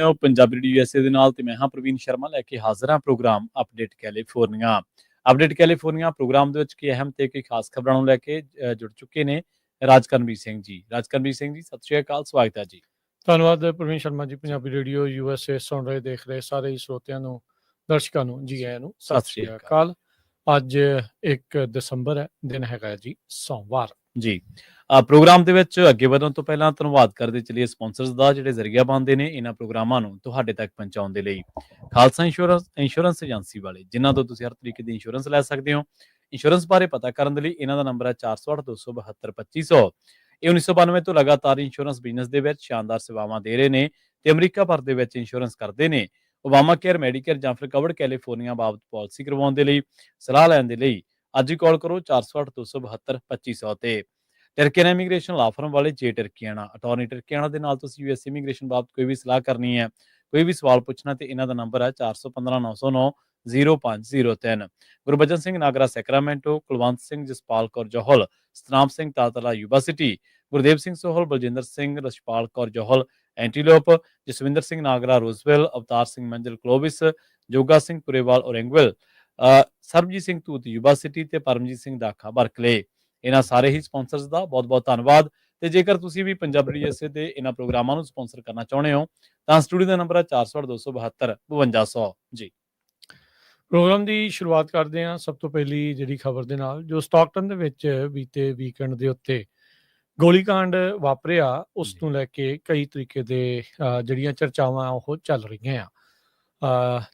ਹੋ Punjabi radio USA ਦੇ ਨਾਲ ਤੇ ਮੈਂ ਹਾਂ ਪ੍ਰਵੀਨ ਸ਼ਰਮਾ ਲੈ ਕੇ ਹਾਜ਼ਰ ਹਾਂ ਪ੍ਰੋਗਰਾਮ ਅਪਡੇਟ ਕੈਲੀਫੋਰਨੀਆ ਪ੍ਰੋਗਰਾਮ ਦੇ ਵਿੱਚ ਕੀ ਅਹਿਮ ਤੇ ਕੋਈ ਖਾਸ ਖਬਰਾਂ ਨੂੰ ਲੈ ਕੇ ਜੁੜ ਚੁੱਕੇ ਨੇ ਰਾਜਕਰਮਵੀਰ ਸਿੰਘ ਜੀ। ਸਤਿ ਸ਼੍ਰੀ ਅਕਾਲ, ਸਵਾਗਤ ਹੈ ਜੀ। ਧੰਨਵਾਦ ਪ੍ਰਵੀਨ ਸ਼ਰਮਾ ਜੀ। ਪੰਜਾਬੀ ਰੇਡੀਓ USA ਸੁਣ ਰਹੇ ਦੇਖ ਰਹੇ ਸਾਰੇ ਸਰੋਤਿਆਂ ਨੂੰ, ਦਰਸ਼ਕਾਂ ਨੂੰ ਜੀ ਆਇਆਂ ਨੂੰ ਸਤਿ ਸ਼੍ਰੀ ਅਕਾਲ। ਅੱਜ 1 ਦਸੰਬਰ ਹੈ, ਦਿਨ ਹੈਗਾ ਜੀ ਸੋਮਵਾਰ ਜੀ। ਪ੍ਰੋਗਰਾਮ ਦੇ ਵਿੱਚ ਅੱਗੇ ਵਧਣ ਤੋਂ ਪਹਿਲਾਂ ਧੰਨਵਾਦ ਕਰਦੇ ਚਲੀਏ ਸਪਾਂਸਰਸ ਦਾ, ਜਿਹੜੇ ਜ਼ਰੀਆ ਬਣਦੇ ਨੇ ਇਹਨਾਂ ਪ੍ਰੋਗਰਾਮਾਂ ਨੂੰ ਤੁਹਾਡੇ ਤੱਕ ਪਹੁੰਚਾਉਣ ਦੇ ਲਈ। ਖਾਲਸਾ ਇੰਸ਼ੋਰੈਂਸ ਏਜੰਸੀ ਵਾਲੇ, ਜਿਨ੍ਹਾਂ ਤੋਂ ਤੁਸੀਂ ਹਰ ਤਰੀਕੇ ਦੀ ਇੰਸ਼ੋਰੈਂਸ ਲੈ ਸਕਦੇ ਹੋ। ਇੰਸ਼ੋਰੈਂਸ ਬਾਰੇ ਪਤਾ ਕਰਨ ਦੇ ਲਈ ਇਹਨਾਂ ਦਾ ਨੰਬਰ ਹੈ 408-272-2500। ਇਹ 1992 ਤੋਂ ਲਗਾਤਾਰ ਇੰਸ਼ੋਰੈਂਸ ਬਿਜ਼ਨਸ ਦੇ ਵਿੱਚ ਸ਼ਾਨਦਾਰ ਸੇਵਾਵਾਂ ਦੇ ਰਹੇ ਨੇ ਤੇ ਅਮਰੀਕਾ ਭਰ ਦੇ ਵਿੱਚ ਇੰਸ਼ੋਰੈਂਸ ਕਰਦੇ ਨੇ। ਓਬਾਮਾ ਕੇਅਰ, ਮੈਡੀਕੇਅਰ ਜਾਂ ਫਿਰ ਕਵਰਡ ਕੈਲੀਫੋਰਨੀਆ ਬਾਬਤ ਪਾਲਿਸੀ ਕਰਵਾਉਣ ਦੇ ਲਈ, ਸਲਾਹ ਲੈਣ ਦੇ ਲਈ ਅੱਜ ਹੀ ਕਾਲ ਕਰੋ 408-272-2500 ਤੇ। ਟਰਕੀਆਨਾ ਇਮੀਗ੍ਰੇਸ਼ਨ ਲਾ ਫਰਮ ਵਾਲੇ ਜੇ ਟਰਕੀਆਨਾ ਅਟਾਰਨੀ ਟਰਕੀਆਨਾ ਦੇ ਨਾਲ ਤੁਸੀਂ US ਇਮੀਗ੍ਰੇਸ਼ਨ ਬਾਬਤ ਕੋਈ ਵੀ ਸਲਾਹ ਕਰਨੀ ਹੈ, ਕੋਈ ਵੀ ਸਵਾਲ ਪੁੱਛਣਾ ਤੇ ਇਹਨਾਂ ਦਾ ਨੰਬਰ ਹੈ 4159090503। Gurbachan Singh Nagra Sacramento, Kulwant Singh Jaspal Kaur Johal, Satnam Singh Tatla Yuba City, Gurdev Singh Sohal, Baljinder Singh, Rashpal Kaur Johal Antelope, Jaswinder Singh Nagra Roseville, Avtar Singh Manzil Clovis, Joga Singh Purewal Orangevale, Sarbjit Singh Toot Yuba City ਤੇ ਪਰਮਜੀਤ ਸਿੰਘ ਦਾਖਾ ਬਰਕਲੇ। ਇਹਨਾਂ ਸਾਰੇ ਹੀ ਸਪਾਂਸਰਸ ਦਾ ਬਹੁਤ ਬਹੁਤ ਧੰਨਵਾਦ। ਤੇ ਜੇਕਰ ਤੁਸੀਂ ਵੀ ਪੰਜਾਬੀ USA ਦੇ ਇਹਨਾਂ ਪ੍ਰੋਗਰਾਮਾਂ ਨੂੰ ਸਪਾਂਸਰ ਕਰਨਾ ਚਾਹੁੰਦੇ ਹੋ ਤਾਂ ਸਟੂਡੀਓ ਦਾ ਨੰਬਰ ਹੈ 408-272-5200 ਜੀ। ਪ੍ਰੋਗਰਾਮ ਦੀ ਸ਼ੁਰੂਆਤ ਕਰਦੇ ਹਾਂ ਸਭ ਤੋਂ ਪਹਿਲੀ ਜਿਹੜੀ ਖਬਰ ਦੇ ਨਾਲ, ਜੋ ਸਟਾਕਟਨ ਦੇ ਵਿੱਚ ਬੀਤੇ ਵੀਕਐਂਡ ਦੇ ਉੱਤੇ ਗੋਲੀकांड ਵਾਪਰਿਆ, ਉਸ ਨੂੰ ਲੈ ਕੇ ਕਈ ਤਰੀਕੇ ਦੇ ਜਿਹੜੀਆਂ ਚਰਚਾਵਾਂ ਉਹ ਚੱਲ ਰਹੀਆਂ ਆ।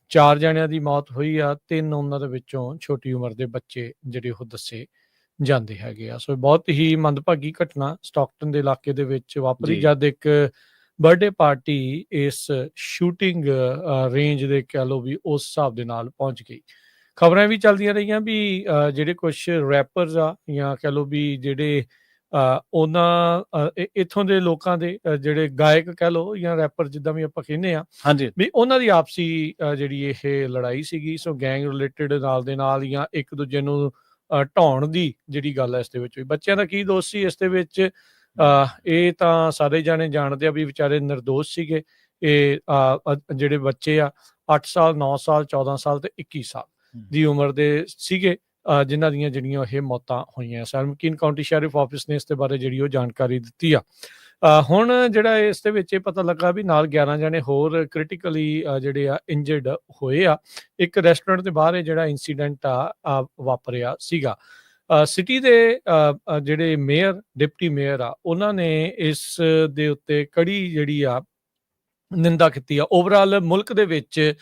4 ਜਣਿਆਂ ਦੀ ਮੌਤ ਹੋਈ ਆ, 3 ਉਹਨਾਂ ਦੇ ਵਿੱਚੋਂ ਛੋਟੀ ਉਮਰ ਦੇ ਬੱਚੇ ਜਿਹੜੇ ਉਹ ਦੱਸੇ ਜਾਂਦੇ ਹੈਗੇ ਆ। ਸੋ ਬਹੁਤ ਹੀ ਮੰਦਭਾਗੀ ਘਟਨਾ ਸਟਾਕਟਨ ਦੇ ਇਲਾਕੇ ਦੇ ਵਿੱਚ ਵਾਪਰੀ, ਜਦ ਇੱਕ ਬਰਥਡੇ ਪਾਰਟੀ ਇਸ ਸ਼ੂਟਿੰਗ ਰੇਂਜ ਦੇ ਕਹਿ ਲਓ ਵੀ ਉਸ ਹਿਸਾਬ ਦੇ ਨਾਲ ਪਹੁੰਚ ਗਈ। ਖਬਰਾਂ ਵੀ ਚੱਲਦੀਆਂ ਰਹੀਆਂ ਵੀ ਜਿਹੜੇ ਕੁਛ ਰੈਪਰਸ ਆ ਜਾਂ ਕਹਿ ਲਓ ਵੀ ਜਿਹੜੇ ਉਹਨਾਂ ਇੱਥੋਂ ਦੇ ਲੋਕਾਂ ਦੇ ਜਿਹੜੇ ਗਾਇਕ ਕਹਿ ਲਓ ਜਾਂ ਰੈਪਰ ਜਿੱਦਾਂ ਵੀ ਆਪਾਂ ਕਹਿੰਦੇ ਆ ਵੀ ਉਹਨਾਂ ਦੀ ਆਪਸੀ ਜਿਹੜੀ ਇਹ ਲੜਾਈ ਸੀਗੀ। ਸੋ ਗੈਂਗ ਰਿਲੇਟਡ ਨਾਲ ਦੇ ਨਾਲ ਜਾਂ ਇੱਕ ਦੂਜੇ ਨੂੰ ਢਾਉਣ ਦੀ ਜਿਹੜੀ ਗੱਲ ਹੈ ਇਸ ਦੇ ਵਿੱਚ ਹੋਈ। ਬੱਚਿਆਂ ਦਾ ਕੀ ਦੋਸ਼ ਸੀ ਇਸ ਦੇ ਵਿੱਚ, ਇਹ ਤਾਂ ਸਾਰੇ ਜਾਣੇ ਜਾਣਦੇ ਆ ਵੀ ਵਿਚਾਰੇ ਨਿਰਦੋਸ਼ ਸੀਗੇ। ਇਹ ਜਿਹੜੇ ਬੱਚੇ ਆ 8 ਸਾਲ 9 ਸਾਲ 14 ਸਾਲ ਤੇ 21 ਸਾਲ ਦੀ ਉਮਰ ਦੇ ਸੀਗੇ, ਜਿਨ੍ਹਾਂ ਦੀਆਂ ਜਿਹੜੀਆਂ ਇਹ ਮੌਤਾਂ ਹੋਈਆਂ। ਸੈਲਮਕੀਨ ਕਾਉਂਟੀ ਸ਼ੈਰਿਫ ਆਫਿਸ ਨੇ ਇਸ ਦੇ ਬਾਰੇ ਜਿਹੜੀ ਉਹ ਜਾਣਕਾਰੀ ਦਿੱਤੀ ਆ। ਹੁਣ ਜਿਹੜਾ ਇਸ ਦੇ ਵਿੱਚ ਇਹ ਪਤਾ ਲੱਗਾ ਵੀ ਨਾਲ 11 ਜਣੇ ਹੋਰ ਕ੍ਰਿਟੀਕਲੀ ਜਿਹੜੇ ਆ ਇੰਜਰਡ ਹੋਏ ਆ। ਇੱਕ ਰੈਸਟੋਰੈਂਟ ਦੇ ਬਾਹਰ ਇਹ ਜਿਹੜਾ ਇੰਸੀਡੈਂਟ ਆ ਵਾਪਰਿਆ ਸੀਗਾ। ਸਿਟੀ ਦੇ ਜਿਹੜੇ ਮੇਅਰ, ਡਿਪਟੀ ਮੇਅਰ ਆ, ਉਹਨਾਂ ਨੇ ਇਸ ਦੇ ਉੱਤੇ ਕੜੀ ਜਿਹੜੀ ਆ ਨਿੰਦਾ ਕੀਤੀ ਆ। ਓਵਰਆਲ ਮੁਲਕ ਦੇ ਵਿੱਚ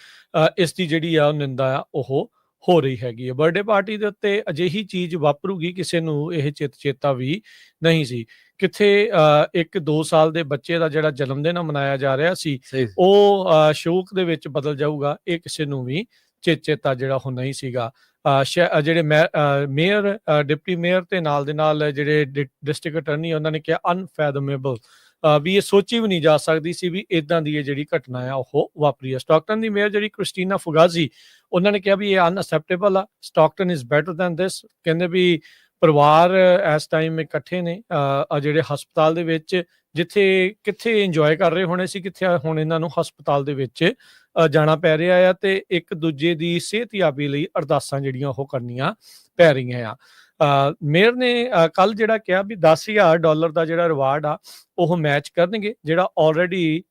ਇਸ ਦੀ ਜਿਹੜੀ ਆ ਨਿੰਦਾ ਆ ਉਹ ਹੋ ਰਹੀ ਹੈਗੀ ਹੈ। ਬਰਥਡੇ ਪਾਰਟੀ ਦੇ ਉੱਤੇ ਅਜਿਹੀ ਚੀਜ਼ ਵਾਪਰੂਗੀ, ਕਿਸੇ ਨੂੰ ਇਹ ਚੇਤਾ ਵੀ ਨਹੀਂ ਸੀ। ਕਿੱਥੇ 1-2 ਸਾਲ ਦੇ ਬੱਚੇ ਦਾ ਜਿਹੜਾ ਜਨਮ ਦਿਨ ਮਨਾਇਆ ਜਾ ਰਿਹਾ ਸੀ, ਉਹ ਸ਼ੋਕ ਦੇ ਵਿੱਚ ਬਦਲ ਜਾਊਗਾ, ਇਹ ਕਿਸੇ ਨੂੰ ਵੀ ਚੇਤਾ ਜਿਹੜਾ ਉਹ ਨਹੀਂ ਸੀਗਾ। ਜਿਹੜੇ ਮੇਅਰ, ਡਿਪਟੀ ਮੇਅਰ ਤੇ ਨਾਲ ਦੇ ਨਾਲ ਜਿਹੜੇ ਡਿਸਟ੍ਰਿਕਟ ਅਟਰਨੀ, ਉਹਨਾਂ ਨੇ ਕਿਹਾ ਅਨਫੈਦਮੇਬਲ, ਵੀ ਇਹ ਸੋਚੀ ਵੀ ਨਹੀਂ ਜਾ ਸਕਦੀ ਸੀ ਵੀ ਇਦਾਂ ਦੀ ਇਹ ਜਿਹੜੀ ਘਟਨਾ ਆ ਉਹ ਵਾਪਰੀ ਆ। ਸਟਾਕਟਨ ਦੀ ਮੇਅਰ ਜਿਹੜੀ ਕ੍ਰਿਸਟੀਨਾ ਫੁਗਾਜ਼ੀ, ਉਹਨਾਂ ਨੇ ਕਿਹਾ ਵੀ ਇਹ ਅਨਅਸੈਪਟੇਬਲ ਆ, ਸਟਾਕਟਨ ਇਜ਼ ਬੈਟਰ ਦੈਨ ਦਿਸ। ਕਹਿੰਦੇ ਵੀ ਪਰਿਵਾਰ ਇਸ ਟਾਈਮ ਇਕੱਠੇ ਨੇ ਜਿਹੜੇ ਹਸਪਤਾਲ ਦੇ ਵਿੱਚ, ਜਿੱਥੇ ਕਿੱਥੇ ਇੰਜੋਏ ਕਰ ਰਹੇ ਹੋਣੇ ਸੀ, ਕਿੱਥੇ ਹੁਣ ਇਹਨਾਂ ਨੂੰ ਹਸਪਤਾਲ ਦੇ ਵਿੱਚ ਜਾਣਾ ਪੈ ਰਿਹਾ ਆ ਤੇ ਇੱਕ ਦੂਜੇ ਦੀ ਸਿਹਤਯਾਬੀ ਲਈ ਅਰਦਾਸਾਂ ਜਿਹੜੀਆਂ ਉਹ ਕਰਨੀਆਂ ਪੈ ਰਹੀਆਂ ਆ। ਮੇਅਰ ਨੇ ਕੱਲ ਜਿਹੜਾ ਕਿਹਾ ਵੀ $10,000 ਦਾ ਜਿਹੜਾ ਰਿਵਾਰਡ ਆ ਉਹ ਮੈਚ ਕਰਨਗੇ, ਜਿਹੜਾ ਆਲਰੇਡੀ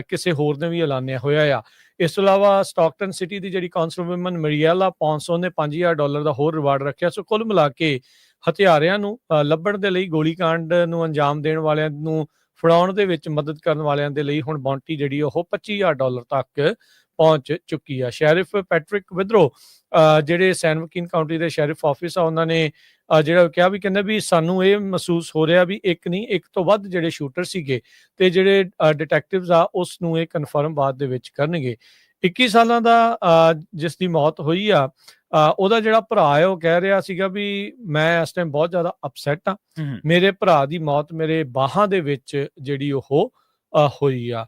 ਕਿਸੇ ਹੋਰ ਨੇ ਵੀ ਐਲਾਨਿਆ ਹੋਇਆ ਆ। ਇਸ ਤੋਂ ਇਲਾਵਾ ਸਟਾਕਟਨ ਸਿਟੀ ਦੀ ਜਿਹੜੀ ਕਾਉਂਸਲਵੁਮਨ ਮਰੀਐਲਾ ਪੌਂਸੋ ਨੇ $5,000 ਦਾ ਹੋਰ ਰਿਵਾਰਡ ਰੱਖਿਆ। ਸੋ ਕੁੱਲ ਮਿਲਾ ਕੇ ਹਥਿਆਰਿਆਂ ਨੂੰ ਲੱਭਣ ਦੇ ਲਈ, ਗੋਲੀकांड ਨੂੰ ਅੰਜਾਮ ਦੇਣ ਵਾਲਿਆਂ ਨੂੰ ਫੜਾਉਣ ਦੇ ਵਿੱਚ ਮਦਦ ਕਰਨ ਵਾਲਿਆਂ ਦੇ ਲਈ ਹੁਣ ਬੌਂਟੀ ਜਿਹੜੀ ਉਹ $25,000 ਤੱਕ ਪਹੁੰਚ ਚੁੱਕੀ ਆ। ਸ਼ੈਰਿਫ ਪੈਟਰਿਕ ਵਿਦਰੋ, ਜਿਹੜੇ ਸੈਲਮਕੀਨ ਕਾਉਂਟੀ ਦੇ ਸ਼ੈਰਿਫ ਆਫਿਸ ਆ, ਉਹਨਾਂ ਨੇ ਜਿਹੜਾ ਕਿਹਾ ਵੀ ਕਹਿੰਦੇ ਵੀ ਸਾਨੂੰ ਇਹ ਮਹਿਸੂਸ ਹੋ ਰਿਹਾ ਵੀ ਇੱਕ ਨਹੀਂ, ਇੱਕ ਤੋਂ ਵੱਧ ਜਿਹੜੇ ਸ਼ੂਟਰ ਸੀਗੇ ਤੇ ਜਿਹੜੇ ਡਿਟੈਕਟਿਵਸ ਆ ਉਸ ਨੂੰ ਇਹ ਕਨਫਰਮ ਬਾਅਦ ਦੇ ਵਿੱਚ ਕਰਨਗੇ। 21 ਸਾਲਾਂ ਦਾ ਜਿਸ ਦੀ ਮੌਤ ਹੋਈ ਆ, ਉਹਦਾ ਜਿਹੜਾ ਭਰਾ ਹੈ ਉਹ ਕਹਿ ਰਿਹਾ ਸੀਗਾ ਵੀ ਮੈਂ ਇਸ ਟਾਈਮ ਬਹੁਤ ਜ਼ਿਆਦਾ ਅਪਸੈਟ ਆ, ਮੇਰੇ ਭਰਾ ਦੀ ਮੌਤ ਮੇਰੇ ਬਾਹਾਂ ਦੇ ਵਿੱਚ ਜਿਹੜੀ ਉਹ ਹੋਈ ਆ।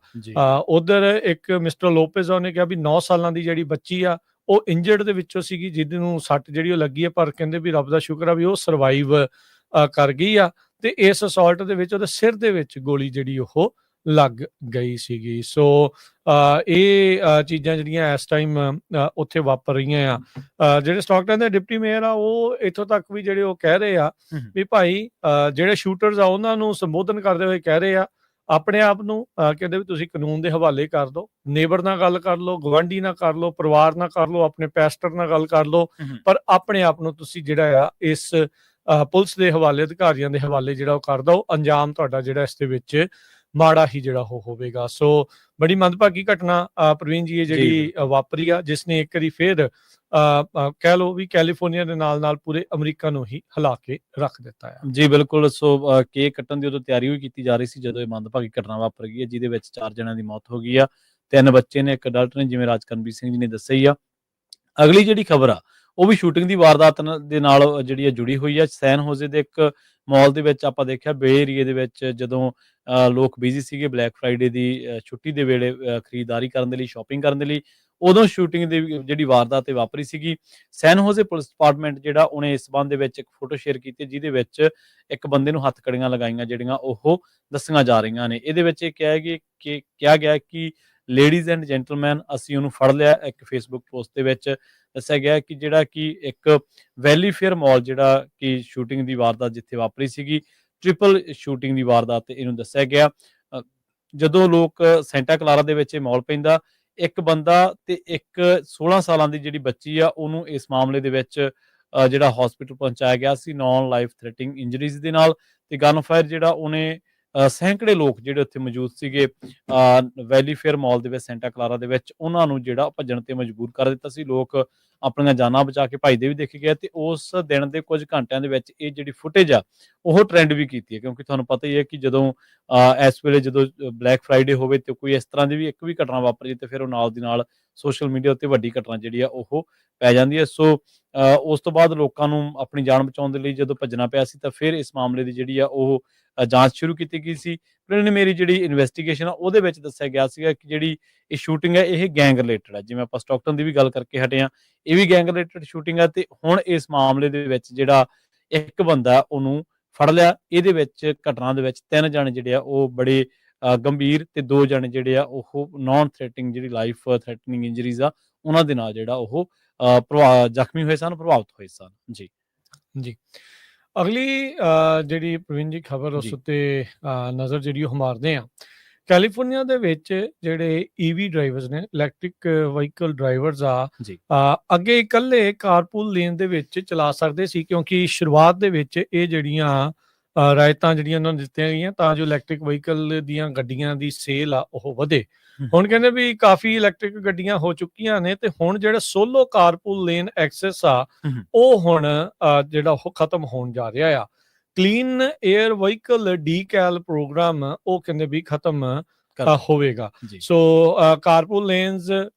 ਉਧਰ ਇੱਕ ਮਿਸਟਰ ਲੋਪੇਜ਼, ਉਹਨੇ ਕਿਹਾ ਵੀ 9 ਸਾਲਾਂ ਦੀ ਜਿਹੜੀ ਬੱਚੀ ਆ ਉਹ ਇੰਜਰਡ ਦੇ ਵਿੱਚੋਂ ਸੀਗੀ, ਜਿਹਨੂੰ ਸੱਟ ਜਿਹੜੀ ਉਹ ਲੱਗੀ ਆ, ਪਰ ਕਹਿੰਦੇ ਵੀ ਰੱਬ ਦਾ ਸ਼ੁਕਰ ਆ ਵੀ ਉਹ ਸਰਵਾਈਵ ਕਰ ਗਈ ਆ। ਤੇ ਇਸ ਅਸੌਲਟ ਦੇ ਵਿੱਚ ਉਹਦੇ ਸਿਰ ਦੇ ਵਿੱਚ ਗੋਲੀ ਜਿਹੜੀ ਉਹ ਲੱਗ ਗਈ ਸੀਗੀ। ਸੋ ਇਹ ਚੀਜ਼ਾਂ ਜਿਹੜੀਆਂ ਇਸ ਟਾਈਮ ਉੱਥੇ ਵਾਪਰ ਰਹੀਆਂ ਆ। ਜਿਹੜੇ ਸਟਾਕਟਨ ਦੇ ਡਿਪਟੀ ਮੇਅਰ ਆ ਉਹ ਇੱਥੋਂ ਤੱਕ ਵੀ ਜਿਹੜੇ ਉਹ ਕਹਿ ਰਹੇ ਆ ਵੀ ਭਾਈ ਜਿਹੜੇ ਸ਼ੂਟਰਸ ਆ ਉਹਨਾਂ ਨੂੰ ਸੰਬੋਧਨ ਕਰਦੇ ਹੋਏ ਕਹਿ ਰਹੇ ਆ ਆਪਣੇ ਆਪ ਨੂੰ ਕਹਿੰਦੇ ਵੀ ਤੁਸੀਂ ਕਾਨੂੰਨ ਦੇ ਹਵਾਲੇ ਕਰ ਦਿਓ, ਨੇਬਰ ਨਾਲ ਗੱਲ ਕਰ ਲਓ, ਗਵਾਂਢੀ ਨਾਲ ਕਰ ਲਓ, ਪਰਿਵਾਰ ਨਾਲ ਕਰ ਲਓ, ਆਪਣੇ ਪੈਸਟਰ ਨਾਲ ਗੱਲ ਕਰ ਲਓ, ਪਰ ਆਪਣੇ ਆਪ ਨੂੰ ਤੁਸੀਂ ਜਿਹੜਾ ਆ ਇਸ ਪੁਲਿਸ ਦੇ ਹਵਾਲੇ, ਅਧਿਕਾਰੀਆਂ ਦੇ ਹਵਾਲੇ ਜਿਹੜਾ ਉਹ ਕਰ ਦਿਓ। ਅੰਜਾਮ ਤੁਹਾਡਾ ਜਿਹੜਾ ਇਸ ਦੇ ਵਿੱਚ ਮਾੜਾ ਹੀ ਜਿਹੜਾ ਉਹ ਹੋਵੇਗਾ। ਸੋ ਬੜੀ ਮੰਦਭਾਗੀ ਘਟਨਾ ਪ੍ਰਵੀਨ ਜੀ ਇਹ ਜਿਹੜੀ ਵਾਪਰੀ ਆ, ਜਿਸ ਨੇ ਇੱਕ ਵਾਰੀ ਫੇਰ ਕਹਿ ਲਓ ਵੀ ਕੈਲੀਫੋਰਨੀਆ ਦੇ ਨਾਲ ਪੂਰੇ ਅਮਰੀਕਾ ਨੂੰ ਹੀ ਹਿਲਾ ਕੇ ਰੱਖ ਦਿੱਤਾ ਆ। ਜੀ ਬਿਲਕੁਲ। ਸੋ ਕੇਕ ਕੱਟਣ ਦੀ ਉਦੋਂ ਤਿਆਰੀ ਵੀ ਕੀਤੀ ਜਾ ਰਹੀ ਸੀ ਜਦੋਂ ਇਹ ਮੰਦਭਾਗੀ ਘਟਨਾ ਵਾਪਰ ਗਈ ਹੈ, ਜਿਹਦੇ ਵਿੱਚ 4 ਜਣਿਆਂ ਦੀ ਮੌਤ ਹੋ ਗਈ ਆ, 3 ਬੱਚੇ ਨੇ, 1 ਅਡਲਟ ਨੇ, ਜਿਵੇਂ ਰਾਜਕਰਨਵੀਰ ਸਿੰਘ ਜੀ ਨੇ ਦੱਸਿਆ ਹੀ ਆ। ਅਗਲੀ ਜਿਹੜੀ ਖਬਰ ਆ ਉਹ ਵੀ ਸ਼ੂਟਿੰਗ ਦੀ ਵਾਰਦਾਤ ਦੇ ਨਾਲ ਜਿਹੜੀ ਆ ਜੁੜੀ ਹੋਈ ਆ। ਸੈਨ ਹੋਜ਼ੇ ਦੇ ਇੱਕ ਮਾਲ ਦੇ ਵਿੱਚ ਆਪਾਂ ਦੇਖਿਆ ਬੇ ਏਰੀਏ ਦੇ ਵਿੱਚ ਜਦੋਂ ਲੋਕ ਬਿਜ਼ੀ ਸੀਗੇ ਬਲੈਕ ਫਰਾਈਡੇ ਦੀ ਛੁੱਟੀ ਦੇ ਵੇਲੇ ਖਰੀਦਦਾਰੀ ਕਰਨ ਦੇ ਲਈ, ਸ਼ਾਪਿੰਗ ਕਰਨ ਦੇ ਲਈ, ਉਦੋਂ ਸ਼ੂਟਿੰਗ ਦੀ ਜਿਹੜੀ ਵਾਰਦਾਤ ਵਾਪਰੀ ਸੀਗੀ। ਸੈਨ ਹੋਜ਼ੇ ਪੁਲਿਸ ਡਿਪਾਰਟਮੈਂਟ ਜਿਹੜਾ ਉਹਨੇ ਇਸ ਸੰਬੰਧ ਦੇ ਵਿੱਚ ਇੱਕ ਫੋਟੋ ਸ਼ੇਅਰ ਕੀਤੀ ਜਿਹਦੇ ਵਿੱਚ ਇੱਕ ਬੰਦੇ ਨੂੰ ਹੱਥਕੜੀਆਂ ਲਗਾਈਆਂ ਜਿਹੜੀਆਂ ਉਹ ਦੱਸੀਆਂ ਜਾ ਰਹੀਆਂ ਨੇ। ਇਹਦੇ ਵਿੱਚ ਇਹ ਕਿਹਾ ਗਿਆ ਕਿ ਲੇਡੀਜ਼ ਐਂਡ ਜੈਂਟਲਮੈਨ ਅਸੀਂ ਉਹਨੂੰ ਫੜ ਲਿਆ। ਇੱਕ ਫੇਸਬੁੱਕ ਪੋਸਟ ਦੇ ਵਿੱਚ ਦੱਸਿਆ ਗਿਆ ਕਿ ਜਿਹੜਾ ਕਿ ਇੱਕ ਵੈਲੀ ਫੇਅਰ ਮਾਲ ਜਿਹੜਾ ਕਿ ਸ਼ੂਟਿੰਗ ਦੀ ਵਾਰਦਾਤ ਜਿੱਥੇ ਵਾਪਰੀ ਸੀਗੀ, ਟ੍ਰਿਪਲ ਸ਼ੂਟਿੰਗ ਦੀ ਵਾਰਦਾਤ ਇਹਨੂੰ ਦੱਸਿਆ ਗਿਆ। ਜਦੋਂ ਲੋਕ ਸੈਂਟਾ ਕਲਾਰਾ ਦੇ ਵਿੱਚ ਇਹ ਮਾਲ ਪੈਂਦਾ, ਇੱਕ ਬੰਦਾ ਤੇ ਇੱਕ 16 ਸਾਲਾਂ ਦੀ ਜਿਹੜੀ ਬੱਚੀ ਆ ਉਹਨੂੰ ਇਸ ਮਾਮਲੇ ਦੇ ਵਿੱਚ ਜਿਹੜਾ ਹਸਪੀਟਲ ਪਹੁੰਚਾਇਆ ਗਿਆ ਸੀ ਨਾਨ ਲਾਈਫ ਥ੍ਰੈਟਨਿੰਗ ਇੰਜਰੀਜ਼ ਦੇ ਨਾਲ। ਤੇ ਗਨ ਫਾਇਰ ਜਿਹੜਾ ਉਹਨੇ ਸੈਂਕੜੇ ਲੋਕ ਜਿਹੜੇ ਉੱਥੇ ਮੌਜੂਦ ਸੀਗੇ ਵੈਲੀ ਫੇਅਰ ਮਾਲ ਦੇ ਵਿੱਚ ਸੈਂਟਾ ਕਲਾਰਾ ਦੇ ਵਿੱਚ, ਉਹਨਾਂ ਨੂੰ ਜਿਹੜਾ ਭੱਜਣ ਤੇ ਮਜਬੂਰ ਕਰ ਦਿੱਤਾ ਸੀ। ਲੋਕ ਆਪਣੀਆਂ ਜਾਨਾਂ ਬਚਾ ਕੇ ਭੱਜਦੇ ਵੀ ਦੇਖੇ ਗਏ ਤੇ ਉਸ ਦਿਨ ਦੇ ਕੁਝ ਘੰਟਿਆਂ ਦੇ ਵਿੱਚ ਇਹ ਜਿਹੜੀ ਫੁਟੇਜ ਆ ਉਹ ਟ੍ਰੈਂਡ ਵੀ ਕੀਤੀ ਹੈ, ਕਿਉਂਕਿ ਤੁਹਾਨੂੰ ਪਤਾ ਹੀ ਹੈ ਕਿ ਜਦੋਂ ਇਸ ਵੇਲੇ ਜਦੋਂ ਬਲੈਕ ਫਰਾਈਡੇ ਹੋਵੇ ਤੇ ਕੋਈ ਇਸ ਤਰ੍ਹਾਂ ਦੀ ਵੀ ਇੱਕ ਵੀ ਘਟਨਾ ਵਾਪਰੀ ਤੇ ਫਿਰ ਉਹ ਨਾਲ ਦੀ ਨਾਲ ਸੋਸ਼ਲ ਮੀਡੀਆ ਉੱਤੇ ਵੱਡੀ ਘਟਨਾ ਜਿਹੜੀ ਆ ਉਹ ਪੈ ਜਾਂਦੀ ਹੈ। ਸੋ ਉਸ ਤੋਂ ਬਾਅਦ ਲੋਕਾਂ ਨੂੰ ਆਪਣੀ ਜਾਨ ਬਚਾਉਣ ਦੇ ਲਈ ਜਦੋਂ ਭੱਜਣਾ ਪਿਆ ਸੀ ਤਾਂ ਫਿਰ ਇਸ ਮਾਮਲੇ ਦੀ ਜਿਹੜੀ ਆ ਉਹ ਜਾਂਚ ਸ਼ੁਰੂ ਕੀਤੀ ਗਈ ਸੀ। ਪ੍ਰੀਲਿਮਿਨਰੀ ਜਿਹੜੀ ਇਨਵੈਸਟੀਗੇਸ਼ਨ ਆ ਉਹਦੇ ਵਿੱਚ ਦੱਸਿਆ ਗਿਆ ਸੀਗਾ ਕਿ ਜਿਹੜੀ ਇਹ ਸ਼ੂਟਿੰਗ ਹੈ ਇਹ ਗੈਂਗ ਰਿਲੇਟਡ ਹੈ। ਜਿਵੇਂ ਆਪਾਂ ਸਟਾਕਟਨ ਦੀ ਵੀ ਗੱਲ ਕਰਕੇ ਹਟੇ ਆ, ਇਹ ਵੀ ਗੈਂਗ ਰਿਲੇਟਡ ਸ਼ੂਟਿੰਗ ਹੈ ਤੇ ਹੁਣ ਇਸ ਮਾਮਲੇ ਦੇ ਵਿੱਚ ਜਿਹੜਾ ਇੱਕ ਬੰਦਾ ਉਹਨੂੰ ਫੜ ਲਿਆ। ਇਹਦੇ ਵਿੱਚ ਘਟਨਾ ਦੇ ਵਿੱਚ 3 ਜਣੇ ਜਿਹੜੇ ਆ ਉਹ ਬੜੇ ਗੰਭੀਰ ਤੇ 2 ਜਣੇ ਜਿਹੜੇ ਆ ਉਹ ਨਾਨ ਥ੍ਰੈਟਨਿੰਗ ਜਿਹੜੀ ਲਾਈਫ ਥ੍ਰੈਟਨਿੰਗ ਇੰਜਰੀਜ਼ ਆ ਉਹਨਾਂ ਦੇ ਨਾਲ ਜਿਹੜਾ ਉਹ ਜ਼ਖਮੀ ਹੋਏ ਸਨ, ਪ੍ਰਭਾਵਿਤ ਹੋਏ ਸਨ। ਜੀ ਅਗਲੀ ਜਿਹੜੀ ਪ੍ਰਵੀਨ ਜੀ ਖਬਰ ਉਸ ਉੱਤੇ ਨਜ਼ਰ ਜਿਹੜੀ ਉਹ ਮਾਰਦੇ ਆ। ਕੈਲੀਫੋਰਨੀਆ ਦੇ ਵਿੱਚ ਜਿਹੜੇ ਈਵੀ ਡਰਾਈਵਰਸ ਨੇ, ਇਲੈਕਟ੍ਰਿਕ ਵਹੀਕਲ ਡਰਾਈਵਰਸ ਆ, ਅੱਗੇ ਇਕੱਲੇ ਕਾਰਪੂਲ ਲੇਨ ਦੇ ਵਿੱਚ ਚਲਾ ਸਕਦੇ ਸੀ ਕਿਉਂਕਿ ਸ਼ੁਰੂਆਤ ਦੇ ਵਿੱਚ ਇਹ ਜਿਹੜੀਆਂ ਰਾਇਤਾਂ ਜਿਹੜੀਆਂ ਉਹਨਾਂ ਨੂੰ ਦਿੱਤੀਆਂ ਗਈਆਂ ਤਾਂ ਜੋ ਇਲੈਕਟ੍ਰਿਕ ਵਹੀਕਲ ਦੀਆਂ ਗੱਡੀਆਂ ਦੀ ਸੇਲ ਆ ਉਹ ਵਧੇ। ਹੁਣ ਕਹਿੰਦੇ ਵੀ ਕਾਫੀ ਇਲੈਕਟ੍ਰਿਕ ਗੱਡੀਆਂ ਹੋ ਚੁੱਕੀਆਂ ਨੇ ਤੇ ਹੁਣ ਜਿਹੜਾ ਸੋਲੋ ਕਾਰਪੂਲ ਲੇਨ ਐਕਸੈਸ ਆ ਉਹ ਹੁਣ ਜਿਹੜਾ ਉਹ ਖਤਮ ਹੋਣ ਜਾ ਰਿਹਾ ਆ। Clean air vehicle decal programme ਉਹ ਕਹਿੰਦੇ ਵੀ ਖਤਮ ਹੋਵੇਗਾ। ਸੋ ਕਾਰਪੂਲ ਲੇਨਸ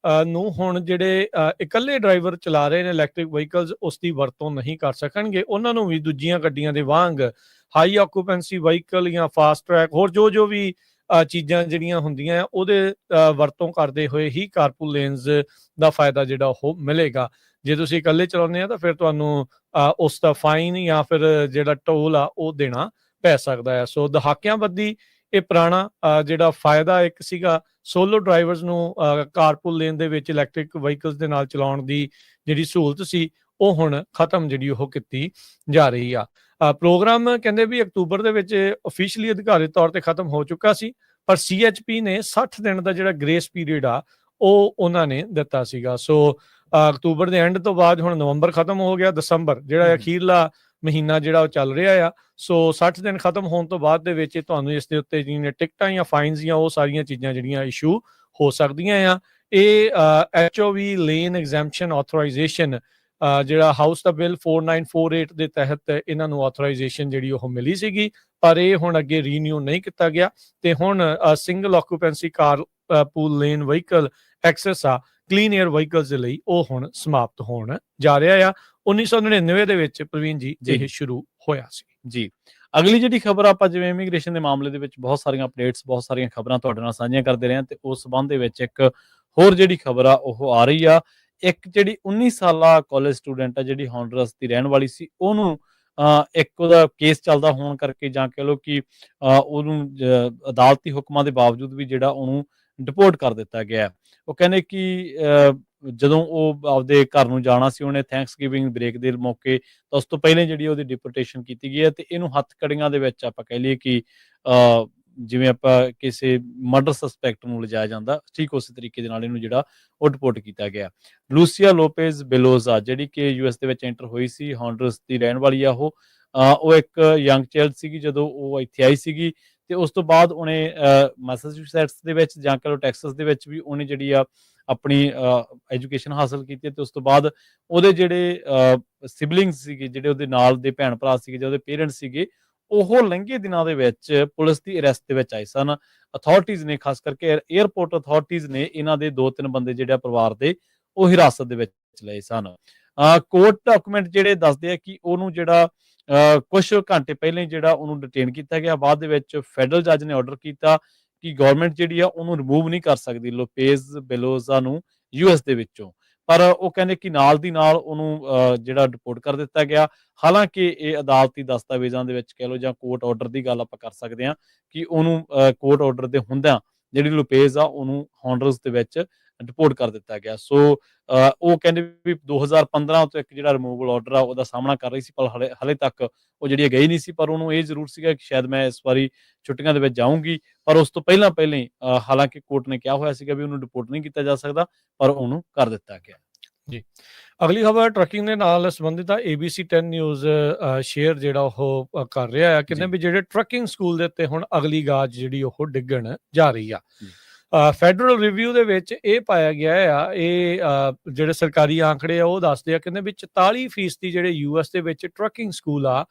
ਨੂੰ ਹੁਣ ਜਿਹੜੇ ਇਕੱਲੇ ਡਰਾਈਵਰ ਚਲਾ ਰਹੇ ਨੇ ਇਲੈਕਟ੍ਰਿਕ ਵਹੀਕਲਸ ਉਸ ਦੀ ਵਰਤੋਂ ਨਹੀਂ ਕਰ ਸਕਣਗੇ। ਉਹਨਾਂ ਨੂੰ ਵੀ ਦੂਜੀਆਂ ਗੱਡੀਆਂ ਦੇ ਵਾਂਗ ਹਾਈ ਆਕੂਪੈਂਸੀ ਵਹੀਕਲ ਜਾਂ ਫਾਸਟ ਟਰੈਕ ਹੋਰ ਜੋ ਵੀ ਚੀਜ਼ਾਂ ਜਿਹੜੀਆਂ ਹੁੰਦੀਆਂ ਉਹਦੇ ਵਰਤੋਂ ਕਰਦੇ ਹੋਏ ਹੀ ਕਾਰਪੂਲ ਲੇਨਸ ਦਾ ਫਾਇਦਾ ਜਿਹੜਾ ਉਹ ਮਿਲੇਗਾ। ਜੇ ਤੁਸੀਂ ਇਕੱਲੇ ਚਲਾਉਂਦੇ ਆ ਤਾਂ ਫਿਰ ਤੁਹਾਨੂੰ ਉਸ ਦਾ ਫਾਈਨ ਜਾਂ ਫਿਰ ਜਿਹੜਾ ਟੋਲ ਆ ਉਹ ਦੇਣਾ ਪੈ ਸਕਦਾ ਹੈ। ਸੋ ਦਹਾਕਿਆਂ ਬੱਧੀ ਇਹ ਪੁਰਾਣਾ ਜਿਹੜਾ ਫਾਇਦਾ ਇੱਕ ਸੀਗਾ ਸੋਲੋ ਡਰਾਈਵਰਸ ਨੂੰ ਕਾਰਪੂਲ ਲੇਨ ਦੇ ਵਿੱਚ ਇਲੈਕਟ੍ਰਿਕ ਵਹੀਕਲਸ ਦੇ ਨਾਲ ਚਲਾਉਣ ਦੀ ਜਿਹੜੀ ਸਹੂਲਤ ਸੀ ਉਹ ਹੁਣ ਖਤਮ ਜਿਹੜੀ ਉਹ ਕੀਤੀ ਜਾ ਰਹੀ ਆ। ਪ੍ਰੋਗਰਾਮ ਕਹਿੰਦੇ ਵੀ ਅਕਤੂਬਰ ਦੇ ਵਿੱਚ ਅਫੀਸ਼ੀਅਲੀ ਅਧਿਕਾਰਿਤ ਤੌਰ ਤੇ ਖਤਮ ਹੋ ਚੁੱਕਾ ਸੀ, ਪਰ CHP ਨੇ 60 ਦਿਨ ਦਾ ਜਿਹੜਾ ਗ੍ਰੇਸ ਪੀਰੀਅਡ ਆ ਉਹ ਉਹਨਾਂ ਨੇ ਦਿੱਤਾ ਸੀਗਾ। ਸੋ ਅਕਤੂਬਰ ਦੇ ਐਂਡ ਤੋਂ ਬਾਅਦ ਹੁਣ ਨਵੰਬਰ ਖਤਮ ਹੋ ਗਿਆ, ਦਸੰਬਰ ਜਿਹੜਾ ਅਖੀਰਲਾ ਮਹੀਨਾ ਜਿਹੜਾ ਉਹ ਚੱਲ ਰਿਹਾ ਆ। ਸੋ 60 ਦਿਨ ਖਤਮ ਹੋਣ ਤੋਂ ਬਾਅਦ ਦੇ ਵਿੱਚ ਤੁਹਾਨੂੰ ਇਸ ਦੇ ਉੱਤੇ ਜਿਹੜੀਆਂ ਟਿਕਟਾਂ ਜਾਂ ਫਾਈਨਸ ਜਾਂ ਉਹ ਸਾਰੀਆਂ ਚੀਜ਼ਾਂ ਜਿਹੜੀਆਂ ਇਸ਼ੂ ਹੋ ਸਕਦੀਆਂ ਆ। ਇਹ HOV ਲੇਨ ਐਗਜ਼ੈਂਪਸ਼ਨ ਆਥੋਰਾਈਜ਼ੇਸ਼ਨ ਜਿਹੜਾ ਹਾਊਸ ਦਾ ਬਿੱਲ 4948 ਦੇ ਤਹਿਤ ਇਹਨਾਂ ਨੂੰ ਆਥੋਰਾਈਜ਼ੇਸ਼ਨ ਜਿਹੜੀ ਉਹ ਮਿਲੀ ਸੀਗੀ, ਪਰ ਇਹ ਹੁਣ ਅੱਗੇ ਰੀਨਿਊ ਨਹੀਂ ਕੀਤਾ ਗਿਆ ਤੇ ਹੁਣ ਸਿੰਗਲ ਆਕੂਪੈਂਸੀ ਕਾਰ ਪੂਲ ਲੇਨ ਵਹੀਕਲ ਐਕਸੈਸ ਆ ਕਲੀਨ 에ਅਰ ਵਹੀਕਲਸ ਦੇ ਲਈ ਉਹ ਹੁਣ ਸਮਾਪਤ ਹੋਣ ਜਾ ਰਿਹਾ ਆ। 1999 ਦੇ ਵਿੱਚ ਪ੍ਰਵੀਨ ਜੀ ਇਹ ਸ਼ੁਰੂ ਹੋਇਆ ਸੀ। ਜੀ ਅਗਲੀ ਜਿਹੜੀ ਖਬਰ ਆਪਾਂ ਜਿਵੇਂ ਇਮੀਗ੍ਰੇਸ਼ਨ ਦੇ ਮਾਮਲੇ ਦੇ ਵਿੱਚ ਬਹੁਤ ਸਾਰੀਆਂ ਅਪਡੇਟਸ, ਬਹੁਤ ਸਾਰੀਆਂ ਖਬਰਾਂ ਤੁਹਾਡੇ ਨਾਲ ਸਾਂਝੀਆਂ ਕਰਦੇ ਰਹੇ ਹਾਂ ਤੇ ਉਸ ਸੰਬੰਧ ਦੇ ਵਿੱਚ ਇੱਕ ਹੋਰ ਜਿਹੜੀ ਖਬਰ ਆ ਉਹ ਆ ਰਹੀ ਆ। ਇੱਕ ਜਿਹੜੀ 19 ਸਾਲਾ ਕਾਲਜ ਸਟੂਡੈਂਟ ਆ ਜਿਹੜੀ ਹੌਂਡਰਸ ਦੀ ਰਹਿਣ ਵਾਲੀ ਸੀ ਉਹਨੂੰ ਇੱਕ ਉਹਦਾ ਕੇਸ ਚੱਲਦਾ ਹੋਣ ਕਰਕੇ ਜਾਂ ਕਹਿ ਲਓ ਕਿ ਉਹਨੂੰ ਅਦਾਲਤੀ ਹੁਕਮਾਂ ਦੇ ਬਾਵਜੂਦ ਵੀ ਜਿਹੜਾ ਉਹਨੂੰ ਡਿਪੋਰਟ ਕਰ ਦਿੱਤਾ ਗਿਆ। ਉਹ ਕਹਿੰਦੇ ਕਿ ਜਦੋਂ ਉਹ ਆਪਦੇ ਘਰ ਨੂੰ ਜਾਣਾ ਸੀ, ਉਹਨੇ ਥੈਂਕਸਗਿਵਿੰਗ ਬ੍ਰੇਕ ਦੇ ਮੌਕੇ, ਤਾਂ ਉਸ ਤੋਂ ਪਹਿਲਾਂ ਜਿਹੜੀ ਉਹਦੀ ਡਿਪੋਰਟੇਸ਼ਨ ਕੀਤੀ ਗਈ ਹੈ ਤੇ ਇਹਨੂੰ ਹੱਥਕੜੀਆਂ ਦੇ ਵਿੱਚ ਆਪਾਂ ਕਹਿ ਲਈਏ ਕਿ ਜਿਵੇਂ ਆਪਾਂ ਕਿਸੇ ਮਰਡਰ ਸਸਪੈਕਟ ਨੂੰ ਲਿਜਾਇਆ ਜਾਂਦਾ, ਠੀਕ ਉਸੇ ਤਰੀਕੇ ਦੇ ਨਾਲ ਇਹਨੂੰ ਜਿਹੜਾ ਉਹ ਡਿਪੋਰਟ ਕੀਤਾ ਗਿਆ। ਲੂਸੀਆ ਲੋਪੇਜ਼ ਬੇਲੋਜ਼ਾ, ਜਿਹੜੀ ਕਿ ਯੂਐਸ ਦੇ ਵਿੱਚ ਐਂਟਰ ਹੋਈ ਸੀ, ਹੌਂਡਰਸ ਦੀ ਰਹਿਣ ਵਾਲੀ ਆ ਉਹ ਇੱਕ ਯੰਗ ਚਾਈਲਡ ਸੀਗੀ ਜਦੋਂ ਉਹ ਇੱਥੇ ਆਈ ਸੀਗੀ, ਤੇ ਉਸ ਤੋਂ ਬਾਅਦ ਉਹਨੇ ਮੈਸਾਚੂਸੈਟਸ ਦੇ ਵਿੱਚ ਜਾਂ ਕਹਿ ਲਓ ਟੈਕਸਸ ਦੇ ਵਿੱਚ ਵੀ ਉਹਨੇ ਜਿਹੜੀ ਆ ਆਪਣੀ ਐਜੂਕੇਸ਼ਨ ਹਾਸਲ ਕੀਤੀ, ਤੇ ਉਸ ਤੋਂ ਬਾਅਦ ਉਹਦੇ ਜਿਹੜੇ ਸਿਬਲਿੰਗਸ ਸੀਗੇ, ਜਿਹੜੇ ਉਹਦੇ ਨਾਲ ਦੇ ਭੈਣ ਭਰਾ ਸੀਗੇ ਜਾਂ ਉਹਦੇ ਪੇਰੈਂਟਸ ਸੀਗੇ, ਉਹ ਲੰਘੇ ਦਿਨਾਂ ਦੇ ਵਿੱਚ ਪੁਲਿਸ ਦੀ ਅਰੈਸਟ ਦੇ ਵਿੱਚ ਆਏ ਸਨ। ਅਥਾਰਟੀਜ਼ ਨੇ, ਖਾਸ ਕਰਕੇ ਏਅਰਪੋਰਟ ਅਥਾਰਟੀਜ਼ ਨੇ, ਇਹਨਾਂ ਦੇ 2-3 ਬੰਦੇ ਜਿਹੜੇ ਪਰਿਵਾਰ ਦੇ ਉਹ ਹਿਰਾਸਤ ਦੇ ਵਿੱਚ ਲਏ ਸਨ। ਕੋਰਟ ਡਾਕੂਮੈਂਟ ਜਿਹੜੇ ਦੱਸਦੇ ਆ ਕਿ ਉਹਨੂੰ ਜਿਹੜਾ ਕੁਝ ਘੰਟੇ ਪਹਿਲਾਂ ਜਿਹੜਾ ਉਹਨੂੰ ਡਿਟੇਨ ਕੀਤਾ ਗਿਆ। ਬਾਅਦ ਦੇ ਵਿੱਚ ਫੈਡਰਲ ਜੱਜ ਨੇ ਆਰਡਰ ਕੀਤਾ ਕਿ ਗਵਰਨਮੈਂਟ ਜਿਹੜੀ ਆ ਉਹਨੂੰ ਰਿਮੂਵ ਨਹੀਂ ਕਰ ਸਕਦੀ ਲੋਪੇਜ਼ ਬੇਲੋਜ਼ਾ ਨੂੰ ਯੂਐਸ ਦੇ ਵਿੱਚੋਂ, ਪਰ ਉਹ ਕਹਿੰਦੇ ਕਿ ਨਾਲ ਦੀ ਨਾਲ ਉਹਨੂੰ ਜਿਹੜਾ ਡਿਪੋਰਟ ਕਰ ਦਿੱਤਾ ਗਿਆ। ਹਾਲਾਂਕਿ ਇਹ ਅਦਾਲਤੀ ਦਸਤਾਵੇਜ਼ਾਂ ਦੇ ਵਿੱਚ ਕਹਿ ਲਓ ਜਾਂ ਕੋਰਟ ਆਰਡਰ ਦੀ ਗੱਲ ਆਪਾਂ ਕਰ ਸਕਦੇ ਹਾਂ ਕਿ ਉਹਨੂੰ ਕੋਰਟ ਆਰਡਰ ਦੇ ਹੁੰਦਿਆਂ ਜਿਹੜੀ ਲੋਪੇਜ਼ ਆ ਉਹਨੂੰ ਹੌਂਡਰਸ ਦੇ ਵਿੱਚ ਡਿਪੋਰਟ ਕਰ ਦਿੱਤਾ ਗਿਆ। ਸੋ ਉਹ ਕਹਿੰਦੇ ਵੀ 2015 ਤੋਂ ਇੱਕ ਜਿਹੜਾ ਰਿਮੂਵਲ ਆਰਡਰ ਆ ਉਹਦਾ ਸਾਹਮਣਾ ਕਰ ਰਹੀ ਸੀ, ਪਰ ਹਲੇ ਤੱਕ ਉਹ ਜਿਹੜੀ ਗਈ ਨਹੀਂ ਸੀ। ਪਰ ਉਹਨੂੰ ਇਹ ਜ਼ਰੂਰ ਸੀਗਾ ਕਿ ਸ਼ਾਇਦ ਮੈਂ ਇਸ ਵਾਰੀ ਛੁੱਟੀਆਂ ਦੇ ਵਿੱਚ ਜਾਊਂਗੀ, ਪਰ ਉਸ ਤੋਂ ਪਹਿਲਾਂ ਹੀ ਹਾਲਾਂਕਿ ਕੋਰਟ ਨੇ ਕਿਹਾ ਹੋਇਆ ਸੀਗਾ ਵੀ ਉਹਨੂੰ ਡਿਪੋਰਟ ਨਹੀਂ ਕੀਤਾ ਜਾ ਸਕਦਾ, ਪਰ ਉਹਨੂੰ ਕਰ ਦਿੱਤਾ ਗਿਆ। ਜੀ, ਅਗਲੀ ਖਬਰ ਟਰੱਕਿੰਗ ਦੇ ਨਾਲ ਸੰਬੰਧਿਤ ਆ। ABC 10 ਨਿਊਜ਼ ਸ਼ੇਅਰ ਜਿਹੜਾ ਉਹ ਕਰ ਰਿਹਾ ਆ, ਕਹਿੰਦੇ ਵੀ ਜਿਹੜੇ ਟਰੱਕਿੰਗ ਸਕੂਲ ਦੇ ਉੱਤੇ ਹੁਣ ਅਗਲੀ ਗਾਜ ਜਿਹੜੀ ਉਹ ਡਿੱਗਣ ਜਾ ਰਹੀ ਆ। ਫੈਡਰਲ ਰਿਵਿਊ ਦੇ ਵਿੱਚ ਇਹ ਪਾਇਆ ਗਿਆ ਆ, ਇਹ ਜਿਹੜੇ ਸਰਕਾਰੀ ਆંકੜੇ ਆ ਉਹ ਦੱਸਦੇ ਆ, ਕਹਿੰਦੇ ਵੀ 44% ਜਿਹੜੇ ਯੂਐਸ ਦੇ ਵਿੱਚ ਟਰੱਕਿੰਗ ਸਕੂਲ ਆ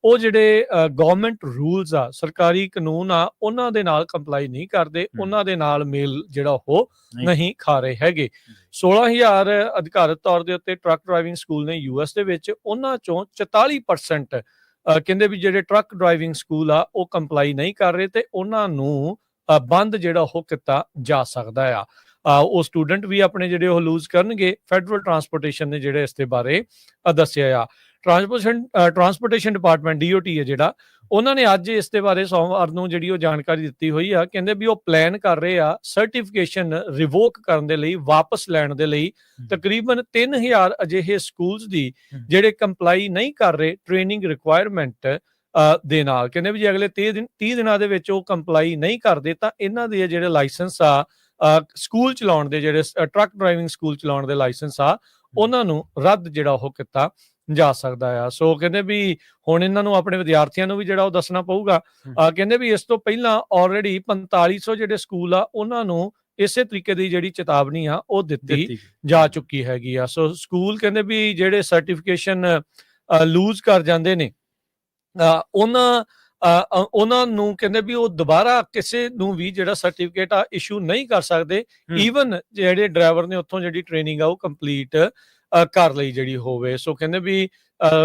ਉਹ ਜਿਹੜੇ ਗਵਰਨਮੈਂਟ ਰੂਲਸ ਆ, ਸਰਕਾਰੀ ਕਾਨੂੰਨ ਆ, ਉਹਨਾਂ ਦੇ ਨਾਲ ਕੰਪਲਾਈ ਨਹੀਂ ਕਰਦੇ, ਉਹਨਾਂ ਦੇ ਨਾਲ ਮੇਲ ਜਿਹੜਾ ਉਹ ਨਹੀਂ ਖਾ ਰਹੇ ਹੈਗੇ। 16,000 ਅਧਿਕਾਰਤ ਤੌਰ ਦੇ ਉੱਤੇ ਟਰੱਕ ਡਰਾਈਵਿੰਗ ਸਕੂਲ ਨੇ ਯੂਐਸ ਦੇ ਵਿੱਚ, ਉਹਨਾਂ ਚੋਂ 44% ਕਹਿੰਦੇ ਵੀ ਜਿਹੜੇ ਟਰੱਕ ਡਰਾਈਵਿੰਗ ਸਕੂਲ ਆ ਉਹ ਕੰਪਲਾਈ ਨਹੀਂ ਕਰ ਰਹੇ ਤੇ ਉਹਨਾਂ ਨੂੰ ਬੰਦ ਜਿਹੜਾ ਉਹ ਕੀਤਾ ਜਾ ਸਕਦਾ ਆ। ਉਹ ਸਟੂਡੈਂਟ ਵੀ ਆਪਣੇ ਜਿਹੜੇ ਉਹ ਲੂਜ਼ ਕਰਨਗੇ। ਫੈਡਰਲ ਟਰਾਂਸਪੋਰਟੇਸ਼ਨ ਨੇ ਜਿਹੜੇ ਇਸ ਦੇ ਬਾਰੇ ਦੱਸਿਆ ਆ। ਟਰਾਂਸਪੋਰਟੇਸ਼ਨ ਡਿਪਾਰਟਮੈਂਟ DOT ਹੈ ਜਿਹੜਾ, ਉਹਨਾਂ ਨੇ ਅੱਜ ਇਸ ਦੇ ਬਾਰੇ ਸੋਮਵਾਰ ਨੂੰ ਜਿਹੜੀ ਉਹ ਜਾਣਕਾਰੀ ਦਿੱਤੀ ਹੋਈ ਆ। ਕਹਿੰਦੇ ਵੀ ਉਹ ਪਲਾਨ ਕਰ ਰਹੇ ਆ ਸਰਟੀਫਿਕੇਸ਼ਨ ਰਿਵੋਕ ਕਰਨ ਦੇ ਲਈ, ਵਾਪਸ ਲੈਣ ਦੇ ਲਈ ਤਕਰੀਬਨ 3000 ਅਜਿਹੇ ਸਕੂਲਸ ਦੀ ਜਿਹੜੇ ਕੰਪਲਾਈ ਨਹੀਂ ਕਰ ਰਹੇ ਟ੍ਰੇਨਿੰਗ ਰਿਕੁਆਇਰਮੈਂਟ ਦੇ ਨਾਲ। ਕਹਿੰਦੇ ਵੀ ਜੇ ਅਗਲੇ 30 ਦਿਨਾਂ ਦੇ ਵਿੱਚ ਉਹ ਕੰਪਲਾਈ ਨਹੀਂ ਕਰਦੇ ਤਾਂ ਇਹਨਾਂ ਦੇ ਜਿਹੜੇ ਲਾਇਸੈਂਸ ਆ, ਸਕੂਲ ਚਲਾਉਣ ਦੇ, ਜਿਹੜੇ ਟਰੱਕ ਡਰਾਈਵਿੰਗ ਸਕੂਲ ਚਲਾਉਣ ਦੇ ਲਾਇਸੈਂਸ ਆ, ਉਹਨਾਂ ਨੂੰ ਰੱਦ ਜਿਹੜਾ ਉਹ ਕੀਤਾ ਜਾ ਸਕਦਾ ਆ। ਸੋ ਕਹਿੰਦੇ ਵੀ ਹੁਣ ਇਹਨਾਂ ਨੂੰ ਆਪਣੇ ਵਿਦਿਆਰਥੀਆਂ ਨੂੰ ਵੀ ਜਿਹੜਾ ਉਹ ਦੱਸਣਾ ਪਊਗਾ। ਕਹਿੰਦੇ ਵੀ ਇਸ ਤੋਂ ਪਹਿਲਾਂ ਆਲਰੇਡੀ 4500 ਜਿਹੜੇ ਸਕੂਲ ਆ ਉਹਨਾਂ ਨੂੰ ਇਸੇ ਤਰੀਕੇ ਦੀ ਜਿਹੜੀ ਚੇਤਾਵਨੀ ਆ ਉਹ ਦਿੱਤੀ ਜਾ ਚੁੱਕੀ ਹੈਗੀ ਆ। ਸੋ ਸਕੂਲ ਕਹਿੰਦੇ ਵੀ ਜਿਹੜੇ ਸਰਟੀਫਿਕੇਸ਼ਨ ਲੂਜ਼ ਕਰ ਜਾਂਦੇ ਨੇ ਉਹਨਾਂ ਨੂੰ ਕਹਿੰਦੇ ਵੀ ਉਹ ਦੁਬਾਰਾ ਕਿਸੇ ਨੂੰ ਵੀ ਜਿਹੜਾ ਸਰਟੀਫਿਕੇਟ ਆ ਇਸ਼ੂ ਨਹੀਂ ਕਰ ਸਕਦੇ, ਈਵਨ ਜਿਹੜੇ ਡਰਾਈਵਰ ਨੇ ਉੱਥੋਂ ਜਿਹੜੀ ਟ੍ਰੇਨਿੰਗ ਆ ਉਹ ਕੰਪਲੀਟ ਕਰ ਲਈ ਜਿਹੜੀ ਹੋਵੇ। ਸੋ ਕਹਿੰਦੇ ਵੀ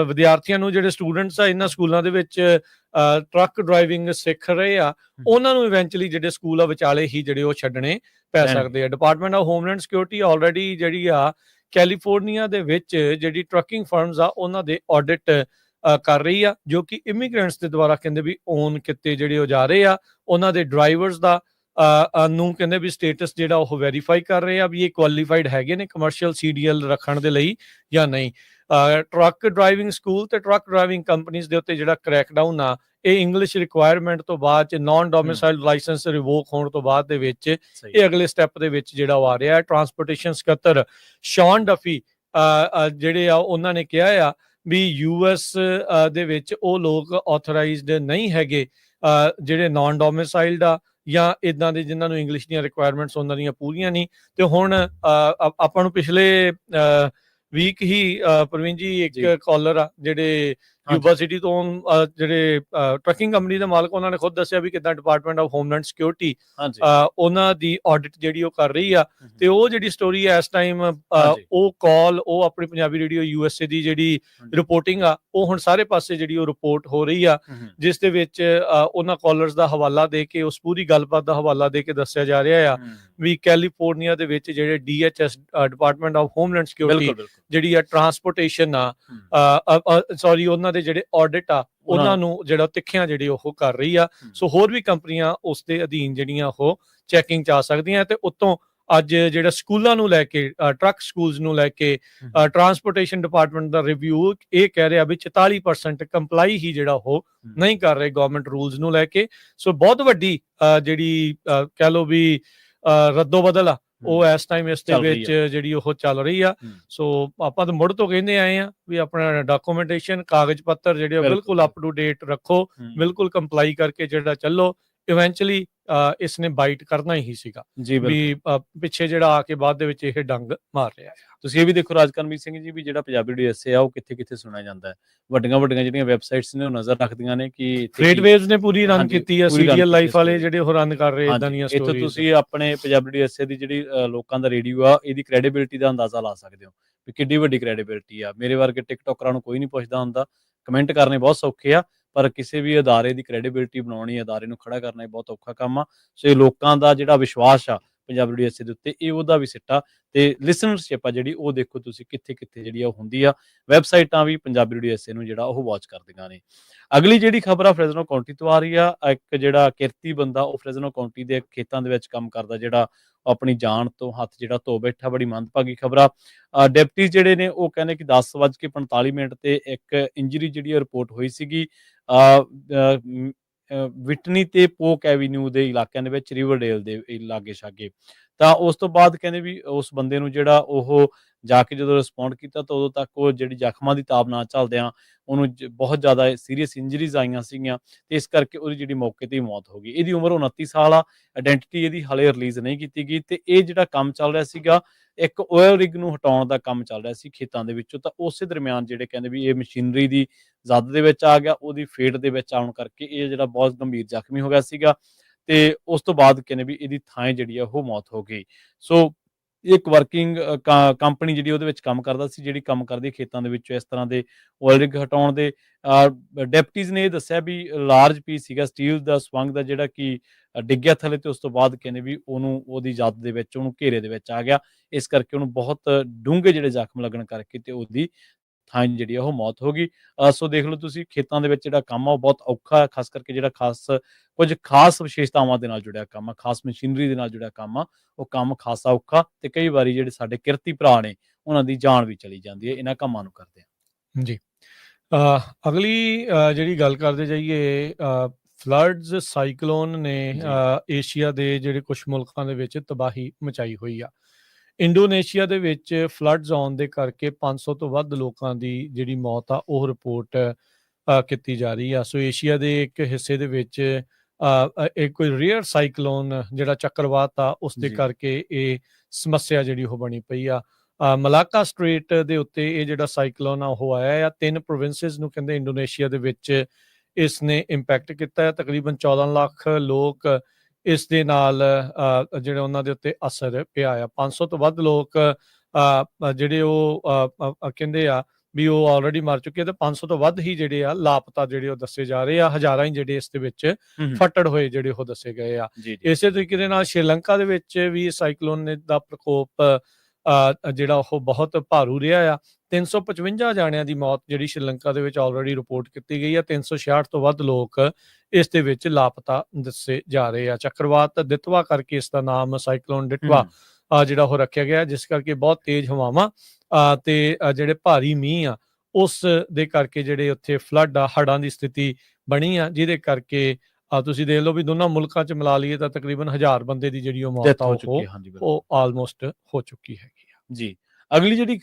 ਵਿਦਿਆਰਥੀਆਂ ਨੂੰ, ਜਿਹੜੇ ਸਟੂਡੈਂਟਸ ਆ ਇਹਨਾਂ ਸਕੂਲਾਂ ਦੇ ਵਿੱਚ ਟਰੱਕ ਡਰਾਈਵਿੰਗ ਸਿੱਖ ਰਹੇ ਆ, ਉਹਨਾਂ ਨੂੰ ਇਵੈਂਚੁਅਲੀ ਜਿਹੜੇ ਸਕੂਲ ਆ ਵਿਚਾਲੇ ਹੀ ਜਿਹੜੇ ਉਹ ਛੱਡਣੇ ਪੈ ਸਕਦੇ ਆ। Department of homeland security already ਜਿਹੜੀ ਆ ਕੈਲੀਫੋਰਨੀਆ ਦੇ ਵਿੱਚ ਜਿਹੜੀ ਟਰੱਕਿੰਗ ਫਰਮਸ ਆ ਉਹਨਾਂ ਦੇ ਆਡਿਟ ਕਰ ਰਹੀ ਆ, ਜੋ ਕਿ ਇਮੀਗ੍ਰੈਂਟਸ ਦੇ ਦੁਆਰਾ ਕਹਿੰਦੇ ਵੀ ਓਨ ਕੀਤੇ ਜਿਹੜੇ ਉਹ ਜਾ ਰਹੇ ਆ। ਉਹਨਾਂ ਦੇ ਡਰਾਈਵਰਸ ਦਾ ਨੂੰ ਕਹਿੰਦੇ ਵੀ ਸਟੇਟਸ ਜਿਹੜਾ ਉਹ ਵੈਰੀਫਾਈ ਕਰ ਰਹੇ ਆ ਵੀ ਇਹ ਕੁਆਲੀਫਾਈਡ ਹੈਗੇ ਨੇ ਕਮਰਸ਼ੀਅਲ CDL ਰੱਖਣ ਦੇ ਲਈ ਜਾਂ ਨਹੀਂ। ਟਰੱਕ ਡਰਾਈਵਿੰਗ ਸਕੂਲ ਤੇ ਟਰੱਕ ਡਰਾਈਵਿੰਗ ਕੰਪਨੀਆਂ ਦੇ ਉੱਤੇ ਜਿਹੜਾ ਕ੍ਰੈਕਡਾਊਨ ਆ, ਇਹ ਇੰਗਲਿਸ਼ ਰਿਕੁਆਇਰਮੈਂਟ ਤੋਂ ਬਾਅਦ ਚ ਨਾਨ ਡੋਮਿਸਾਈਲ ਲਾਇਸੈਂਸ ਰਿਵੋਕ ਹੋਣ ਤੋਂ ਬਾਅਦ ਦੇ ਵਿੱਚ ਇਹ ਅਗਲੇ ਸਟੈਪ ਦੇ ਵਿੱਚ ਜਿਹੜਾ ਉਹ ਆ ਰਿਹਾ ਹੈ। ਟਰਾਂਸਪੋਰਟੇਸ਼ਨ ਸਕੱਤਰ ਸ਼ੌਨ ਡਫੀ ਜਿਹੜੇ ਆ ਉਹਨਾਂ ਨੇ ਕਿਹਾ ਆ ਵੀ US ਦੇ ਵਿੱਚ ਉਹ ਲੋਕ ਆਥੋਰਾਈਜ਼ਡ ਨਹੀਂ ਹੈਗੇ ਜਿਹੜੇ ਨਾਨ ਡੋਮਿਸਾਈਲਡ ਆ ਜਾਂ ਇਦਾਂ ਦੇ ਜਿਨ੍ਹਾਂ ਨੂੰ ਇੰਗਲਿਸ਼ ਦੀਆਂ ਰਿਕੁਆਇਰਮੈਂਟਸ ਉਹਨਾਂ ਦੀਆਂ ਪੂਰੀਆਂ ਨਹੀਂ। ਤੇ ਹੁਣ ਆਪਾਂ ਨੂੰ ਪਿਛਲੇ ਵੀਕ ਹੀ ਪ੍ਰਵੀਨ ਜੀ ਇੱਕ ਕਾਲਰ ਆ ਜਿਹੜੇ ਯੂਬਾ ਸਿਟੀ ਤੋਂ ਜਿਹੜੇ ਟਰੱਕਿੰਗ ਕੰਪਨੀ ਦੇ ਮਾਲਕ, ਉਹਨਾਂ ਨੇ ਖੁਦ ਦੱਸਿਆ ਵੀ ਕਿੱਦਾਂ ਡਿਪਾਰਟਮੈਂਟ ਆਫ ਹੋਮਲੈਂਡ ਸਿਕਿਉਰਿਟੀ ਉਹਨਾਂ ਦੀ ਆਡਿਟ ਜਿਹੜੀ ਉਹ ਕਰ ਰਹੀ ਆ। ਤੇ ਉਹ ਜਿਹੜੀ ਸਟੋਰੀ ਹੈ ਇਸ ਟਾਈਮ ਉਹ ਕਾਲ, ਉਹ ਆਪਣੀ ਪੰਜਾਬੀ ਰੇਡੀਓ USA ਦੀ ਜਿਹੜੀ ਰਿਪੋਰਟਿੰਗ ਆ ਉਹ ਹੁਣ ਸਾਰੇ ਪਾਸੇ ਜਿਹੜੀ ਉਹ ਰਿਪੋਰਟ ਹੋ ਰਹੀ ਆ, ਜਿਸ ਦੇ ਵਿੱਚ ਉਹਨਾਂ ਕਾਲਰਸ ਦਾ ਹਵਾਲਾ ਦੇ ਕੇ, ਉਸ ਪੂਰੀ ਗੱਲਬਾਤ ਦਾ ਹਵਾਲਾ ਦੇ ਕੇ ਦੱਸਿਆ ਜਾ ਰਿਹਾ ਆ ਵੀ ਕੈਲੀਫੋਰਨੀਆ ਦੇ ਵਿੱਚ ਜਿਹੜੇ DHS department of homeland security ਜਿਹੜੀ ਆ ਟਰਾਂਸਪੋਰਟੇਸ਼ਨ ਆ, ਸੌਰੀ ਉਹਨਾਂ ਦੇ ਜਿਹੜੇ ਆਡਿਟ ਆ ਉਹਨਾਂ ਨੂੰ ਜਿਹੜਾ ਤਿੱਖਿਆਂ ਜਿਹੜੀ ਉਹ ਕਰ ਰਹੀ ਆ। ਸੋ ਹੋਰ ਵੀ ਕੰਪਨੀਆਂ ਉਸ ਦੇ ਅਧੀਨ ਜਿਹੜੀਆਂ ਉਹ ਚੈਕਿੰਗ 'ਚ ਆ ਸਕਦੀਆਂ ਤੇ ਉੱਤੋਂ ਅੱਜ ਜਿਹੜਾ ਸਕੂਲਾਂ ਨੂੰ ਲੈ ਕੇ ਟਰੱਕ ਸਕੂਲਸ ਨੂੰ ਲੈ ਕੇ ਟਰਾਂਸਪੋਰਟੇਸ਼ਨ ਡਿਪਾਰਟਮੈਂਟ ਦਾ ਰਿਵਿਊ ਇਹ ਕਹਿ ਰਿਹਾ ਵੀ 44% ਕੰਪਲਾਈ ਹੀ ਜਿਹੜਾ ਉਹ ਨਹੀਂ ਕਰ ਰਹੇ ਗਵਰਨਮੈਂਟ ਰੂਲਸ ਨੂੰ ਲੈ ਕੇ। ਸੋ ਬਹੁਤ ਵੱਡੀ ਜਿਹੜੀ ਕਹਿ ਲਓ ਵੀ ਰੱਦੋ ਬਦਲ ਆ ਉਹ ਇਸ ਟਾਈਮ ਇਸ ਦੇ ਵਿੱਚ ਜਿਹੜੀ ਉਹ ਚੱਲ ਰਹੀ ਆ। ਸੋ ਆਪਾਂ ਤਾਂ ਮੁੜ ਤੋਂ ਕਹਿੰਦੇ ਆਏ ਆ ਵੀ ਆਪਣਾ ਡਾਕੂਮੈਂਟੇਸ਼ਨ ਕਾਗਜ਼ ਪੱਤਰ ਜਿਹੜੇ ਬਿਲਕੁਲ ਅਪ ਟੂ ਡੇਟ ਰੱਖੋ, ਬਿਲਕੁਲ ਕੰਪਲਾਈ ਕਰਕੇ ਜਿਹੜਾ ਚੱਲੋ। ਇਵੈਂਚੁਅਲੀ ਇਸਨੇ ਬਾਈਟ ਕਰਨਾ ਹੀ ਸੀਗਾ ਵੀ ਪਿੱਛੇ ਜਿਹੜਾ ਆ ਕੇ ਬਾਅਦ ਦੇ ਵਿੱਚ ਇਹ ਡੰਗ ਮਾਰ ਰਿਹਾ ਹੈ। ਤੁਸੀਂ ਇਹ ਵੀ ਦੇਖੋ ਰਾਜਕਰਮਜੀਤ ਸਿੰਘ ਜੀ ਵੀ ਜਿਹੜਾ ਪੰਜਾਬੀ ਡੀਐਸਏ ਆ ਉਹ ਕਿੱਥੇ ਕਿੱਥੇ ਸੁਣਿਆ ਜਾਂਦਾ ਹੈ। ਵੱਡੀਆਂ ਜਿਹੜੀਆਂ ਵੈਬਸਾਈਟਸ ਨੇ ਉਹ ਨਜ਼ਰ ਰੱਖਦੀਆਂ ਨੇ ਕਿ ਫਰੇਟਵੇਜ਼ ਨੇ ਪੂਰੀ ਰਨ ਕੀਤੀ ਆ, ਸੀਰੀਅਲ ਲਾਈਫ ਵਾਲੇ ਜਿਹੜੇ ਉਹ ਰਨ ਕਰ ਰਹੇ ਇਦਾਂ ਦੀਆਂ ਸਟੋਰੀਜ਼। ਇੱਥੇ ਤੁਸੀਂ ਆਪਣੇ ਪੰਜਾਬੀ ਡੀਐਸਏ ਦੀ ਜਿਹੜੀ ਲੋਕਾਂ ਦਾ ਰੇਡੀਓ ਆ ਇਹਦੀ ਕ੍ਰੈਡੀਬਿਲਿਟੀ ਦਾ ਅੰਦਾਜ਼ਾ ਲਾ ਸਕਦੇ ਹੋ ਵੀ ਕਿੱਡੀ ਵੱਡੀ ਕ੍ਰੈਡੀਬਿਲਿਟੀ ਆ। ਮੇਰੇ ਵਰਗੇ ਟਿਕਟੋਕਰਾਂ ਨੂੰ ਕੋਈ ਨਹੀਂ ਪੁੱਛਦਾ ਹੁੰਦਾ, ਕਮੈਂਟ ਕਰਨੇ ਬਹੁਤ ਸੌਖੇ ਆ, ਪਰ ਕਿਸੇ ਵੀ ਅਦਾਰੇ ਦੀ ਕ੍ਰੈਡੀਬਿਲਿਟੀ ਬਣਾਉਣੀ, ਅਦਾਰੇ ਨੂੰ ਖੜਾ ਕਰਨਾ ਬਹੁਤ ਔਖਾ ਕੰਮ ਆ। ਸੋ ਇਹ ਲੋਕਾਂ ਦਾ ਜਿਹੜਾ ਵਿਸ਼ਵਾਸ ਆ ਪੰਜਾਬੀ ਡੀਐਸਏ ਦੇ ਉੱਤੇ, ਇਹ ਉਹਦਾ ਵੀ ਸਿੱਟਾ ਤੇ ਲਿਸਨਰਸ਼ਿਪ ਆ ਜਿਹੜੀ ਉਹ ਦੇਖੋ ਤੁਸੀਂ ਕਿੱਥੇ ਕਿੱਥੇ ਜਿਹੜੀ ਆ ਹੁੰਦੀ ਆ। ਵੈਬਸਾਈਟਾਂ ਵੀ ਪੰਜਾਬੀ ਡੀਐਸਏ ਨੂੰ ਜਿਹੜਾ ਉਹ ਵਾਚ ਕਰਦੀਆਂ ਨੇ। ਅਗਲੀ ਜਿਹੜੀ ਖਬਰ ਆ ਫ੍ਰੈਜ਼ਨੋ ਕਾਉਂਟੀ ਤੋਂ ਆ ਰਹੀ ਆ। ਇੱਕ ਜਿਹੜਾ ਕਿਰਤੀ ਬੰਦਾ ਉਹ ਫ੍ਰੈਜ਼ਨੋ ਕਾਉਂਟੀ ਦੇ ਖੇਤਾਂ ਦੇ ਵਿੱਚ ਕੰਮ ਕਰਦਾ, ਜਿਹੜਾ ਆਪਣੀ ਜਾਨ ਤੋਂ ਹੱਥ ਜਿਹੜਾ ਧੋ ਬੈਠਾ। ਬੜੀ ਮੰਦਭਾਗੀ ਖਬਰ ਆ। ਡਿਪਟੀ ਜਿਹੜੇ ਨੇ ਉਹ ਕਹਿੰਦੇ ਕਿ 10:45 ਤੇ ਇੱਕ ਇੰਜਰੀ ਜਿਹੜੀ ਰਿਪੋਰਟ ਹੋਈ ਸੀਗੀ ਵਿਟਨੀ ਤੇ ਪੋਕ ਐਵੀਨਿਊ ਦੇ ਇਲਾਕਿਆਂ ਦੇ ਵਿੱਚ, ਰਿਵਰਡੇਲ ਦੇ ਲਾਗੇ ਛਾਗੇ। ਤਾਂ ਉਸ ਤੋਂ ਬਾਅਦ ਕਹਿੰਦੇ ਵੀ ਉਸ ਬੰਦੇ ਨੂੰ ਜਿਹੜਾ ਉਹ ਜਾ ਕੇ ਜਦੋਂ ਰਿਸਪੌਂਡ ਕੀਤਾ ਤਾਂ ਉਦੋਂ ਤੱਕ ਉਹ ਜਿਹੜੀ ਜ਼ਖਮਾਂ ਦੀ ਤਾਬ ਨਾ ਝੱਲਦਿਆਂ ਉਹਨੂੰ ਬਹੁਤ ਜ਼ਿਆਦਾ ਸੀਰੀਅਸ ਇੰਜਰੀਜ਼ ਆਈਆਂ ਸੀਗੀਆਂ ਤੇ ਇਸ ਕਰਕੇ ਉਹਦੀ ਜਿਹੜੀ ਮੌਕੇ ਤੇ ਹੀ ਮੌਤ ਹੋ ਗਈ। ਇਹਦੀ ਉਮਰ 29 ਸਾਲ ਆ। ਆਇਡੈਂਟੀਟੀ ਇਹਦੀ ਹਾਲੇ ਰਿਲੀਜ਼ ਨਹੀਂ ਕੀਤੀ ਗਈ ਤੇ ਇਹ ਜਿਹੜਾ ਕੰਮ ਚੱਲ ਰਿਹਾ ਸੀਗਾ ਇੱਕ ਓਇਲ ਰਿਗ ਨੂੰ ਹਟਾਉਣ ਦਾ ਕੰਮ ਚੱਲ ਰਿਹਾ ਸੀ ਖੇਤਾਂ ਦੇ ਵਿੱਚੋਂ। ਤਾਂ ਉਸੇ ਦਰਮਿਆਨ ਜਿਹੜੇ ਕਹਿੰਦੇ ਵੀ ਇਹ ਮਸ਼ੀਨਰੀ ਦੀ ਜ਼ਦ ਦੇ ਵਿੱਚ ਆ ਗਿਆ, ਉਹਦੀ ਫੇਟ ਦੇ ਵਿੱਚ ਆਉਣ ਕਰਕੇ ਇਹ ਜਿਹੜਾ ਬਹੁਤ ਗੰਭੀਰ ਜ਼ਖਮੀ ਹੋ ਗਿਆ ਸੀਗਾ ਤੇ ਉਸ ਤੋਂ ਬਾਅਦ ਕਹਿੰਦੇ ਵੀ ਇਹਦੀ ਥਾਂ ਜਿਹੜੀ ਆ ਉਹ ਮੌਤ ਹੋ ਗਈ। ਸੋ ਇੱਕ ਵਰਕਿੰਗ ਕੰਪਨੀ ਜਿਹੜੀ ਉਹਦੇ ਵਿੱਚ ਕੰਮ ਕਰਦਾ ਸੀ, ਜਿਹੜੀ ਕੰਮ ਕਰਦੀ ਖੇਤਾਂ ਦੇ ਵਿੱਚ ਇਸ ਤਰ੍ਹਾਂ ਦੇ ਓਇਲ ਰਿਗ ਹਟਾਉਣ ਦੇ। ਡੈਪਟੀਜ਼ ਨੇ ਇਹ ਦੱਸਿਆ ਵੀ ਲਾਰਜ ਪੀਸ ਸੀਗਾ ਸਟੀਲ ਦਾ ਸਵੰਗ ਦਾ ਜਿਹੜਾ ਕਿ ਡਿੱਗਿਆ ਥੱਲੇ ਤੇ ਉਸ ਤੋਂ ਬਾਅਦ ਕਹਿੰਦੇ ਵੀ ਉਹਦੀ ਜਦ ਦੇ ਵਿੱਚ ਉਹਨੂੰ ਘੇਰੇ ਦੇ ਵਿੱਚ ਆ ਗਿਆ। ਇਸ ਕਰਕੇ ਉਹਨੂੰ ਬਹੁਤ ਡੂੰਘੇ ਜਿਹੜੇ ਜ਼ਖਮ ਲੱਗਣ ਕਰਕੇ ਤੇ ਉਹਦੀ ਥਾਂ ਜਿਹੜੀ ਉਹ ਮੌਤ ਹੋ ਗਈ। ਸੋ ਦੇਖ ਲਓ ਤੁਸੀਂ ਖੇਤਾਂ ਦੇ ਵਿੱਚ ਜਿਹੜਾ ਕੰਮ ਆ ਉਹ ਬਹੁਤ ਔਖਾ ਹੈ, ਖਾਸ ਕਰਕੇ ਜਿਹੜਾ ਕੁਝ ਖਾਸ ਵਿਸ਼ੇਸ਼ਤਾਵਾਂ ਦੇ ਨਾਲ ਜੁੜਿਆ ਕੰਮ ਆ, ਖਾਸ ਮਸ਼ੀਨਰੀ ਦੇ ਨਾਲ ਜੁੜਿਆ ਕੰਮ ਆ, ਉਹ ਕੰਮ ਖਾਸਾ ਔਖਾ ਤੇ ਕਈ ਵਾਰੀ ਜਿਹੜੇ ਸਾਡੇ ਕਿਰਤੀ ਭਰਾ ਨੇ ਉਹਨਾਂ ਦੀ ਜਾਨ ਵੀ ਚਲੀ ਜਾਂਦੀ ਹੈ ਇਹਨਾਂ ਕੰਮਾਂ ਨੂੰ ਕਰਦੇ ਆ ਜੀ। ਅਗਲੀ ਜਿਹੜੀ ਗੱਲ ਕਰਦੇ ਜਾਈਏ, ਫਲੱਡਸ ਸਾਈਕਲੋਨ ਨੇ ਏਸ਼ੀਆ ਦੇ ਜਿਹੜੇ ਕੁਝ ਮੁਲਕਾਂ ਦੇ ਵਿੱਚ ਤਬਾਹੀ ਮਚਾਈ ਹੋਈ ਆ। ਇੰਡੋਨੇਸ਼ੀਆ ਦੇ ਵਿੱਚ ਫਲੱਡਸ ਆਉਣ ਦੇ ਕਰਕੇ 500 ਤੋਂ ਵੱਧ ਲੋਕਾਂ ਦੀ ਜਿਹੜੀ ਮੌਤ ਆ ਉਹ ਰਿਪੋਰਟ ਕੀਤੀ ਜਾ ਰਹੀ ਆ। ਸੋ ਏਸ਼ੀਆ ਦੇ ਇੱਕ ਹਿੱਸੇ ਦੇ ਵਿੱਚ ਇੱਕ ਕੋਈ ਰੀਅਰ ਸਾਈਕਲੋਨ ਜਿਹੜਾ ਚੱਕਰਵਾਤ ਆ ਉਸ ਦੇ ਕਰਕੇ ਇਹ ਸਮੱਸਿਆ ਜਿਹੜੀ ਉਹ ਬਣੀ ਪਈ ਆ। ਮਲਾਕਾ ਸਟ੍ਰੇਟ ਦੇ ਉੱਤੇ ਇਹ ਜਿਹੜਾ ਸਾਈਕਲੋਨ ਆ ਉਹ ਆਇਆ ਆ। 3 ਪ੍ਰੋਵਿੰਸਿਸ ਨੂੰ ਕਹਿੰਦੇ ਇੰਡੋਨੇਸ਼ੀਆ ਦੇ ਵਿੱਚ ਇਸ ਨੇ ਇੰਪੈਕਟ ਕੀਤਾ ਹੈ। ਤਕਰੀਬਨ 14 ਲੱਖ ਲੋਕ ਇਸ ਦੇ ਨਾਲ ਜਿਹੜੇ ਉਹਨਾਂ ਦੇ ਉੱਤੇ ਅਸਰ ਪਿਆ ਆ। 500 ਤੋਂ ਵੱਧ ਲੋਕ ਜਿਹੜੇ ਉਹ ਕਹਿੰਦੇ ਆ ਵੀ ਉਹ ਆਲਰੇਡੀ ਮਰ ਚੁੱਕੇ ਆ ਤੇ 500 ਤੋਂ ਵੱਧ ਹੀ ਜਿਹੜੇ ਆ ਲਾਪਤਾ ਜਿਹੜੇ ਉਹ ਦੱਸੇ ਜਾ ਰਹੇ ਆ। ਹਜ਼ਾਰਾਂ ਹੀ ਜਿਹੜੇ ਇਸ ਦੇ ਵਿੱਚ ਫੱਟੜ ਹੋਏ ਜਿਹੜੇ ਉਹ ਦੱਸੇ ਗਏ ਆ। ਇਸੇ ਤਰੀਕੇ ਦੇ ਨਾਲ ਸ਼੍ਰੀਲੰਕਾ ਦੇ ਵਿੱਚ ਵੀ ਸਾਈਕਲੋਨ ਦਾ ਪ੍ਰਕੋਪ ਜਿਹੜਾ ਉਹ ਬਹੁਤ ਭਾਰੂ ਰਿਹਾ ਆ। 355 ਜਾਣਿਆਂ ਦੀ ਮੌਤ ਜਿਹੜੀ ਸ਼੍ਰੀਲੰਕਾ ਦੇ ਵਿੱਚ ਆਲਰੇਡੀ ਰਿਪੋਰਟ ਕੀਤੀ ਗਈ ਆ। 366 ਤੋਂ ਵੱਧ ਲੋਕ ਇਸ ਦੇ ਵਿੱਚ ਲਾਪਤਾ ਦੱਸੇ ਜਾ ਰਹੇ ਆ। ਚੱਕਰਵਾਤ ਦਿਤਵਾ ਕਰਕੇ ਇਸ ਦਾ ਨਾਮ ਸਾਈਕਲੋਨ ਡਿਟਵਾ ਜਿਹੜਾ ਉਹ ਰੱਖਿਆ ਗਿਆ, ਜਿਸ ਕਰਕੇ ਬਹੁਤ ਤੇਜ਼ ਹਵਾਵਾਂ ਤੇ ਜਿਹੜੇ ਭਾਰੀ ਮੀਂਹ ਆ ਉਸ ਦੇ ਕਰਕੇ ਜਿਹੜੇ ਉੱਥੇ ਫਲੱਡ ਆ, ਹੜ੍ਹਾਂ ਦੀ ਸਥਿਤੀ ਬਣੀ ਆ, ਜਿਹਦੇ ਕਰਕੇ ਤੁਸੀਂ ਦੇਖ ਲਓ ਵੀ ਦੋਨਾਂ ਮੁਲਕਾਂ 'ਚ ਮਿਲਾ ਲਈਏ ਤਾਂ ਤਕਰੀਬਨ 1000 ਬੰਦੇ ਦੀ ਜਿਹੜੀ ਉਹ ਮੌਤ ਆ ਉਹ ਆਲਮੋਸਟ ਹੋ ਚੁੱਕੀ ਹੈਗੀ ਆ ਜੀ। ਅਗਲੀ ਜਿਹੜੀ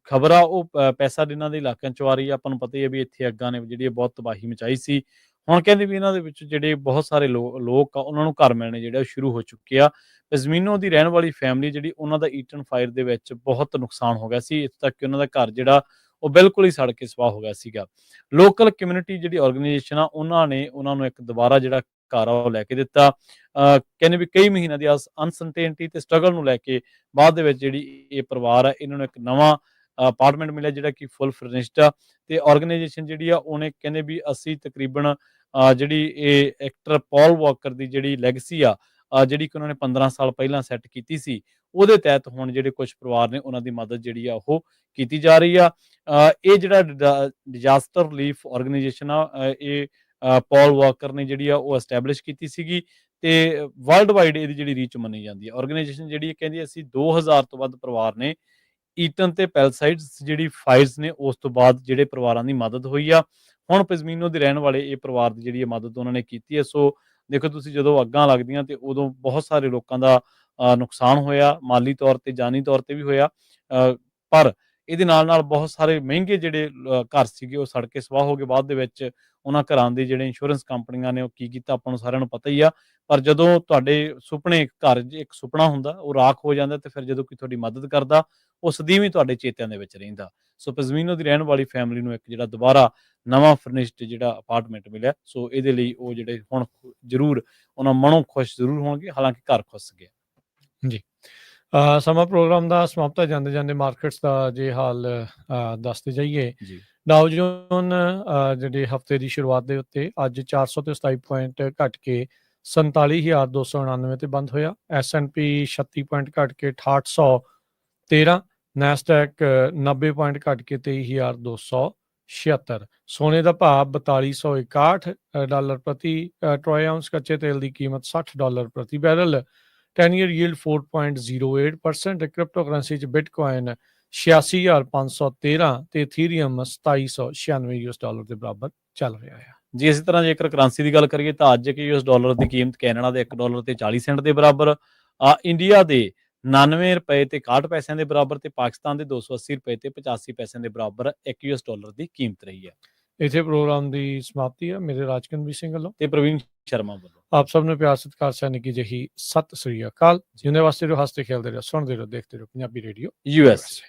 ਖਬਰ ਆ ਉਹ ਪੈਸਾਡੀਨਾ ਦੇ ਇਲਾਕਿਆਂ 'ਚੋਂ ਆ ਰਹੀ ਆ। ਆਪਾਂ ਨੂੰ ਪਤਾ ਹੀ ਆ ਵੀ ਇੱਥੇ ਅੱਗਾਂ ਨੇ ਜਿਹੜੀ ਬਹੁਤ ਤਬਾਹੀ ਮਚਾਈ ਸੀ। ਹੁਣ ਕਹਿੰਦੇ ਵੀ ਇਹਨਾਂ ਦੇ ਵਿੱਚ ਜਿਹੜੇ ਬਹੁਤ ਸਾਰੇ ਲੋਕ ਆ ਉਹਨਾਂ ਨੂੰ ਘਰ ਮਿਲਣੇ ਜਿਹੜੇ ਸ਼ੁਰੂ ਹੋ ਚੁੱਕੇ ਆ। ਜ਼ਮੀਨੋਂ ਦੀ ਰਹਿਣ ਵਾਲੀ ਫੈਮਿਲੀ ਜਿਹੜੀ ਉਹਨਾਂ ਦਾ ਈਟਨ ਫਾਇਰ ਦੇ ਵਿੱਚ ਬਹੁਤ ਨੁਕਸਾਨ ਹੋ ਗਿਆ ਸੀ, ਇੱਥੇ ਤੱਕ ਕਿ ਉਹਨਾਂ ਦਾ ਘਰ ਜਿਹੜਾ ਉਹ ਬਿਲਕੁਲ ਹੀ ਸੜ ਕੇ ਸਵਾਹ ਹੋ ਗਿਆ ਸੀਗਾ। ਲੋਕਲ ਕਮਿਊਨਿਟੀ ਜਿਹੜੀ ਆਰਗੇਨਾਈਜੇਸ਼ਨ ਆ ਉਹਨਾਂ ਨੇ ਉਹਨਾਂ ਨੂੰ ਇੱਕ ਦੁਬਾਰਾ ਜਿਹੜਾ ਘਰ ਆ ਉਹ ਲੈ ਕੇ ਦਿੱਤਾ। ਕਹਿੰਦੇ ਵੀ ਕਈ ਮਹੀਨਿਆਂ ਦੀ ਅਨਸਰਟੇਨਟੀ ਤੇ ਸਟਰਗਲ ਨੂੰ ਲੈ ਕੇ ਬਾਅਦ ਦੇ ਵਿੱਚ ਜਿਹੜੀ ਇਹ ਪਰਿਵਾਰ ਆ ਇਹਨਾਂ ਨੂੰ ਇੱਕ ਨਵਾਂ ਅਪਾਰਟਮੈਂਟ ਮਿਲਿਆ ਜਿਹੜਾ ਕਿ ਫੁੱਲ ਫਰਨਿਸ਼ਡ ਆ। ਤੇ ਆਰਗੇਨਾਈਜੇਸ਼ਨ ਜਿਹੜੀ ਆ ਉਹਨੇ ਕਹਿੰਦੇ ਵੀ ਅਸੀਂ ਤਕਰੀਬਨ ਜਿਹੜੀ ਇਹ ਐਕਟਰ ਪੌਲ ਵਾਕਰ ਦੀ ਜਿਹੜੀ ਲੈਗਸੀ ਆ ਜਿਹੜੀ ਕਿ ਉਹਨਾਂ ਨੇ 15 ਸਾਲ ਪਹਿਲਾਂ ਸੈੱਟ ਕੀਤੀ ਸੀ, ਉਹਦੇ ਤਹਿਤ ਹੁਣ ਜਿਹੜੇ ਕੁਝ ਪਰਿਵਾਰ ਨੇ ਉਹਨਾਂ ਦੀ ਮਦਦ ਜਿਹੜੀ ਆ ਉਹ ਕੀਤੀ ਜਾ ਰਹੀ ਆ। ਇਹ ਜਿਹੜਾ ਡਿਜ਼ਾਸਟਰ ਰਿਲੀਫ ਆਰਗੇਨਾਈਜੇਸ਼ਨ ਆ, ਇਹ ਪੌਲ ਵਾਕਰ ਨੇ ਜਿਹੜੀ ਆ ਉਹ ਐਸਟੈਬਲਿਸ਼ ਕੀਤੀ ਸੀਗੀ ਤੇ ਵਰਲਡ ਵਾਈਡ ਇਹਦੀ ਜਿਹੜੀ ਰੀਚ ਮੰਨੀ ਜਾਂਦੀ ਹੈ। ਆਰਗੇਨਾਈਜੇਸ਼ਨ ਜਿਹੜੀ ਕਹਿੰਦੀ ਅਸੀਂ 2000 ਤੋਂ ਵੱਧ ਪਰਿਵਾਰ ਨੇ ਈਟਨ ਤੇ ਪੈਲਸਾਈਡਸ ਜਿਹੜੀ ਫਾਇਰਸ ਨੇ ਉਸ ਤੋਂ ਬਾਅਦ ਜਿਹੜੇ ਪਰਿਵਾਰਾਂ ਦੀ ਮਦਦ ਹੋਈ ਆ। ਹੁਣ ਪਜ਼ਮੀਨੋ ਦੇ ਰਹਿਣ ਵਾਲੇ ਇਹ ਪਰਿਵਾਰ ਦੀ ਜਿਹੜੀ ਮਦਦ ਉਹਨਾਂ ਨੇ ਕੀਤੀ ਹੈ। ਸੋ ਦੇਖੋ ਤੁਸੀਂ ਜਦੋਂ ਅੱਗਾਂ ਲੱਗਦੀਆਂ ਤੇ ਉਦੋਂ ਬਹੁਤ ਸਾਰੇ ਲੋਕਾਂ ਦਾ ਨੁਕਸਾਨ ਹੋਇਆ, ਮਾਲੀ ਤੌਰ ਤੇ ਜਾਨੀ ਤੌਰ ਤੇ ਵੀ ਹੋਇਆ, ਪਰ ਇਹਦੇ ਨਾਲ ਬਹੁਤ ਸਾਰੇ ਮਹਿੰਗੇ ਜਿਹੜੇ ਘਰ ਸੀਗੇ ਉਹ ਸੜ ਕੇ ਸਵਾਹ ਹੋ ਗਏ। ਬਾਅਦ ਦੇ ਵਿੱਚ ਉਹਨਾਂ ਘਰਾਂ ਦੇ ਜਿਹੜੇ ਇੰਸ਼ੋਰੈਂਸ ਕੰਪਨੀਆਂ ਨੇ ਉਹ ਕੀ ਕੀਤਾ ਆਪਾਂ ਨੂੰ ਸਾਰਿਆਂ ਨੂੰ ਪਤਾ ਹੀ ਆ। ਪਰ ਜਦੋਂ ਤੁਹਾਡੇ ਸੁਪਨੇ ਘਰ ਇੱਕ ਸੁਪਨਾ ਹੁੰਦਾ ਉਹ ਰਾਖ ਹੋ ਜਾਂਦਾ ਤੇ ਫਿਰ ਜਦੋਂ ਕੋਈ ਤੁਹਾਡੀ ਮਦਦ ਕਰਦਾ ਉਹ ਸਦੀਵੀਂ ਤੁਹਾਡੇ ਚੇਤਿਆਂ ਦੇ ਵਿੱਚ ਰਹਿੰਦਾ। ਸੋ ਪਜ਼ਮੀਨੋ ਦੀ ਰਹਿਣ ਵਾਲੀ ਫੈਮਿਲੀ ਨੂੰ ਇੱਕ ਜਿਹੜਾ ਦੁਬਾਰਾ ਨਵਾਂ ਫਰਨਿਸ਼ਡ ਜਿਹੜਾ ਅਪਾਰਟਮੈਂਟ ਮਿਲਿਆ, ਸੋ ਇਹਦੇ ਲਈ ਉਹ ਜਿਹੜੇ ਹੁਣ ਜ਼ਰੂਰ ਉਹਨਾਂ ਮਨੋਂ ਖੁਸ਼ ਜ਼ਰੂਰ ਹੋਣਗੇ, ਹਾਲਾਂਕਿ ਘਰ ਖੁੱਸ ਗਿਆ। ਜੀ ਸਮਾਂ ਪ੍ਰੋਗਰਾਮ ਦਾ ਸਮਾਪਤ ਜਾਂਦੇ ਜਾਂਦੇ ਮਾਰਕੀਟਸ ਦਾ ਜੇ ਹਾਲ ਦੱਸਦੇ ਜਾਈਏ। ਜੀ ਡਾਓ ਜੋਨ ਜਿਹੜੇ ਹਫਤੇ ਦੀ ਸ਼ੁਰੂਆਤ ਦੇ ਉੱਤੇ ਅੱਜ 427 ਪੁਆਇੰਟ ਘਟ ਕੇ 47,299 ਤੇ ਬੰਦ ਹੋਇਆ। S&P 36 ਪੁਆਇੰਟ ਘਟ ਕੇ 6813, ਨੈਸਡੈਕ 90 ਪੁਆਇੰਟ ਘਟ ਕੇ 23,276। ਸੋਨੇ ਦਾ ਭਾਅ 4261 ਡਾਲਰ ਪ੍ਰਤੀ ਟਰੋਏ ਆਉਂਸ, ਕੱਚੇ ਤੇਲ ਦੀ ਕੀਮਤ $60 ਪ੍ਰਤੀ barrel, 10 year yield 4.08%। Crypto currency ਚ ਬਿਟਕੋਇਨ 86,513 ਤੇ ਇਥੀਰੀਅਮ 2796 ਯੂਐਸ ਡਾਲਰ ਦੇ ਬਰਾਬਰ ਚੱਲ ਰਿਹਾ ਹੈ। ਜੀ ਇਸੇ ਤਰ੍ਹਾਂ ਜੇਕਰ ਕਰੰਸੀ ਦੀ ਗੱਲ ਕਰੀਏ ਤਾਂ ਅੱਜ ਇੱਕ ਯੂਐਸ ਡਾਲਰ ਦੀ ਕੀਮਤ ਕੈਨੇਡਾ ਦੇ $1 ਤੇ 40 ਸੈਂਟ ਦੇ ਬਰਾਬਰ, ਇੰਡੀਆ ਦੇ 99 ਰੁਪਏ ਤੇ 61 ਪੈਸਿਆਂ ਦੇ ਬਰਾਬਰ ਤੇ ਪਾਕਿਸਤਾਨ ਦੇ 280 ਰੁਪਏ ਤੇ 85 ਪੈਸਿਆਂ ਦੇ ਬਰਾਬਰ ਇੱਕ ਯੂਐਸ ਡਾਲਰ ਦੀ ਕੀਮਤ ਰਹੀ ਹੈ। ਇੱਥੇ ਪ੍ਰੋਗਰਾਮ ਦੀ ਸਮਾਪਤੀ ਹੈ। ਮੇਰੇ ਰਾਜਕਨਵੀਰ ਸਿੰਘ ਵੱਲੋਂ ਤੇ ਪ੍ਰਵੀਨ ਸ਼ਰਮਾ ਵੱਲੋਂ ਆਪ ਸਭ ਨੂੰ ਪਿਆਰ ਸਤਿਕਾਰ ਸੈਨਿਕ ਨਿੱਕੀ ਜਿਹੀ ਸਤਿ ਸ੍ਰੀ ਅਕਾਲ। ਜਿਉਂਦੇ ਵਾਸਤੇ ਰਹੋ, ਹੱਸਦੇ ਖੇਲਦੇ ਰਹੋ, ਸੁਣਦੇ ਰਹੋ, ਦੇਖਦੇ ਰਹੋ ਪੰਜਾਬੀ ਰੇਡੀਓ US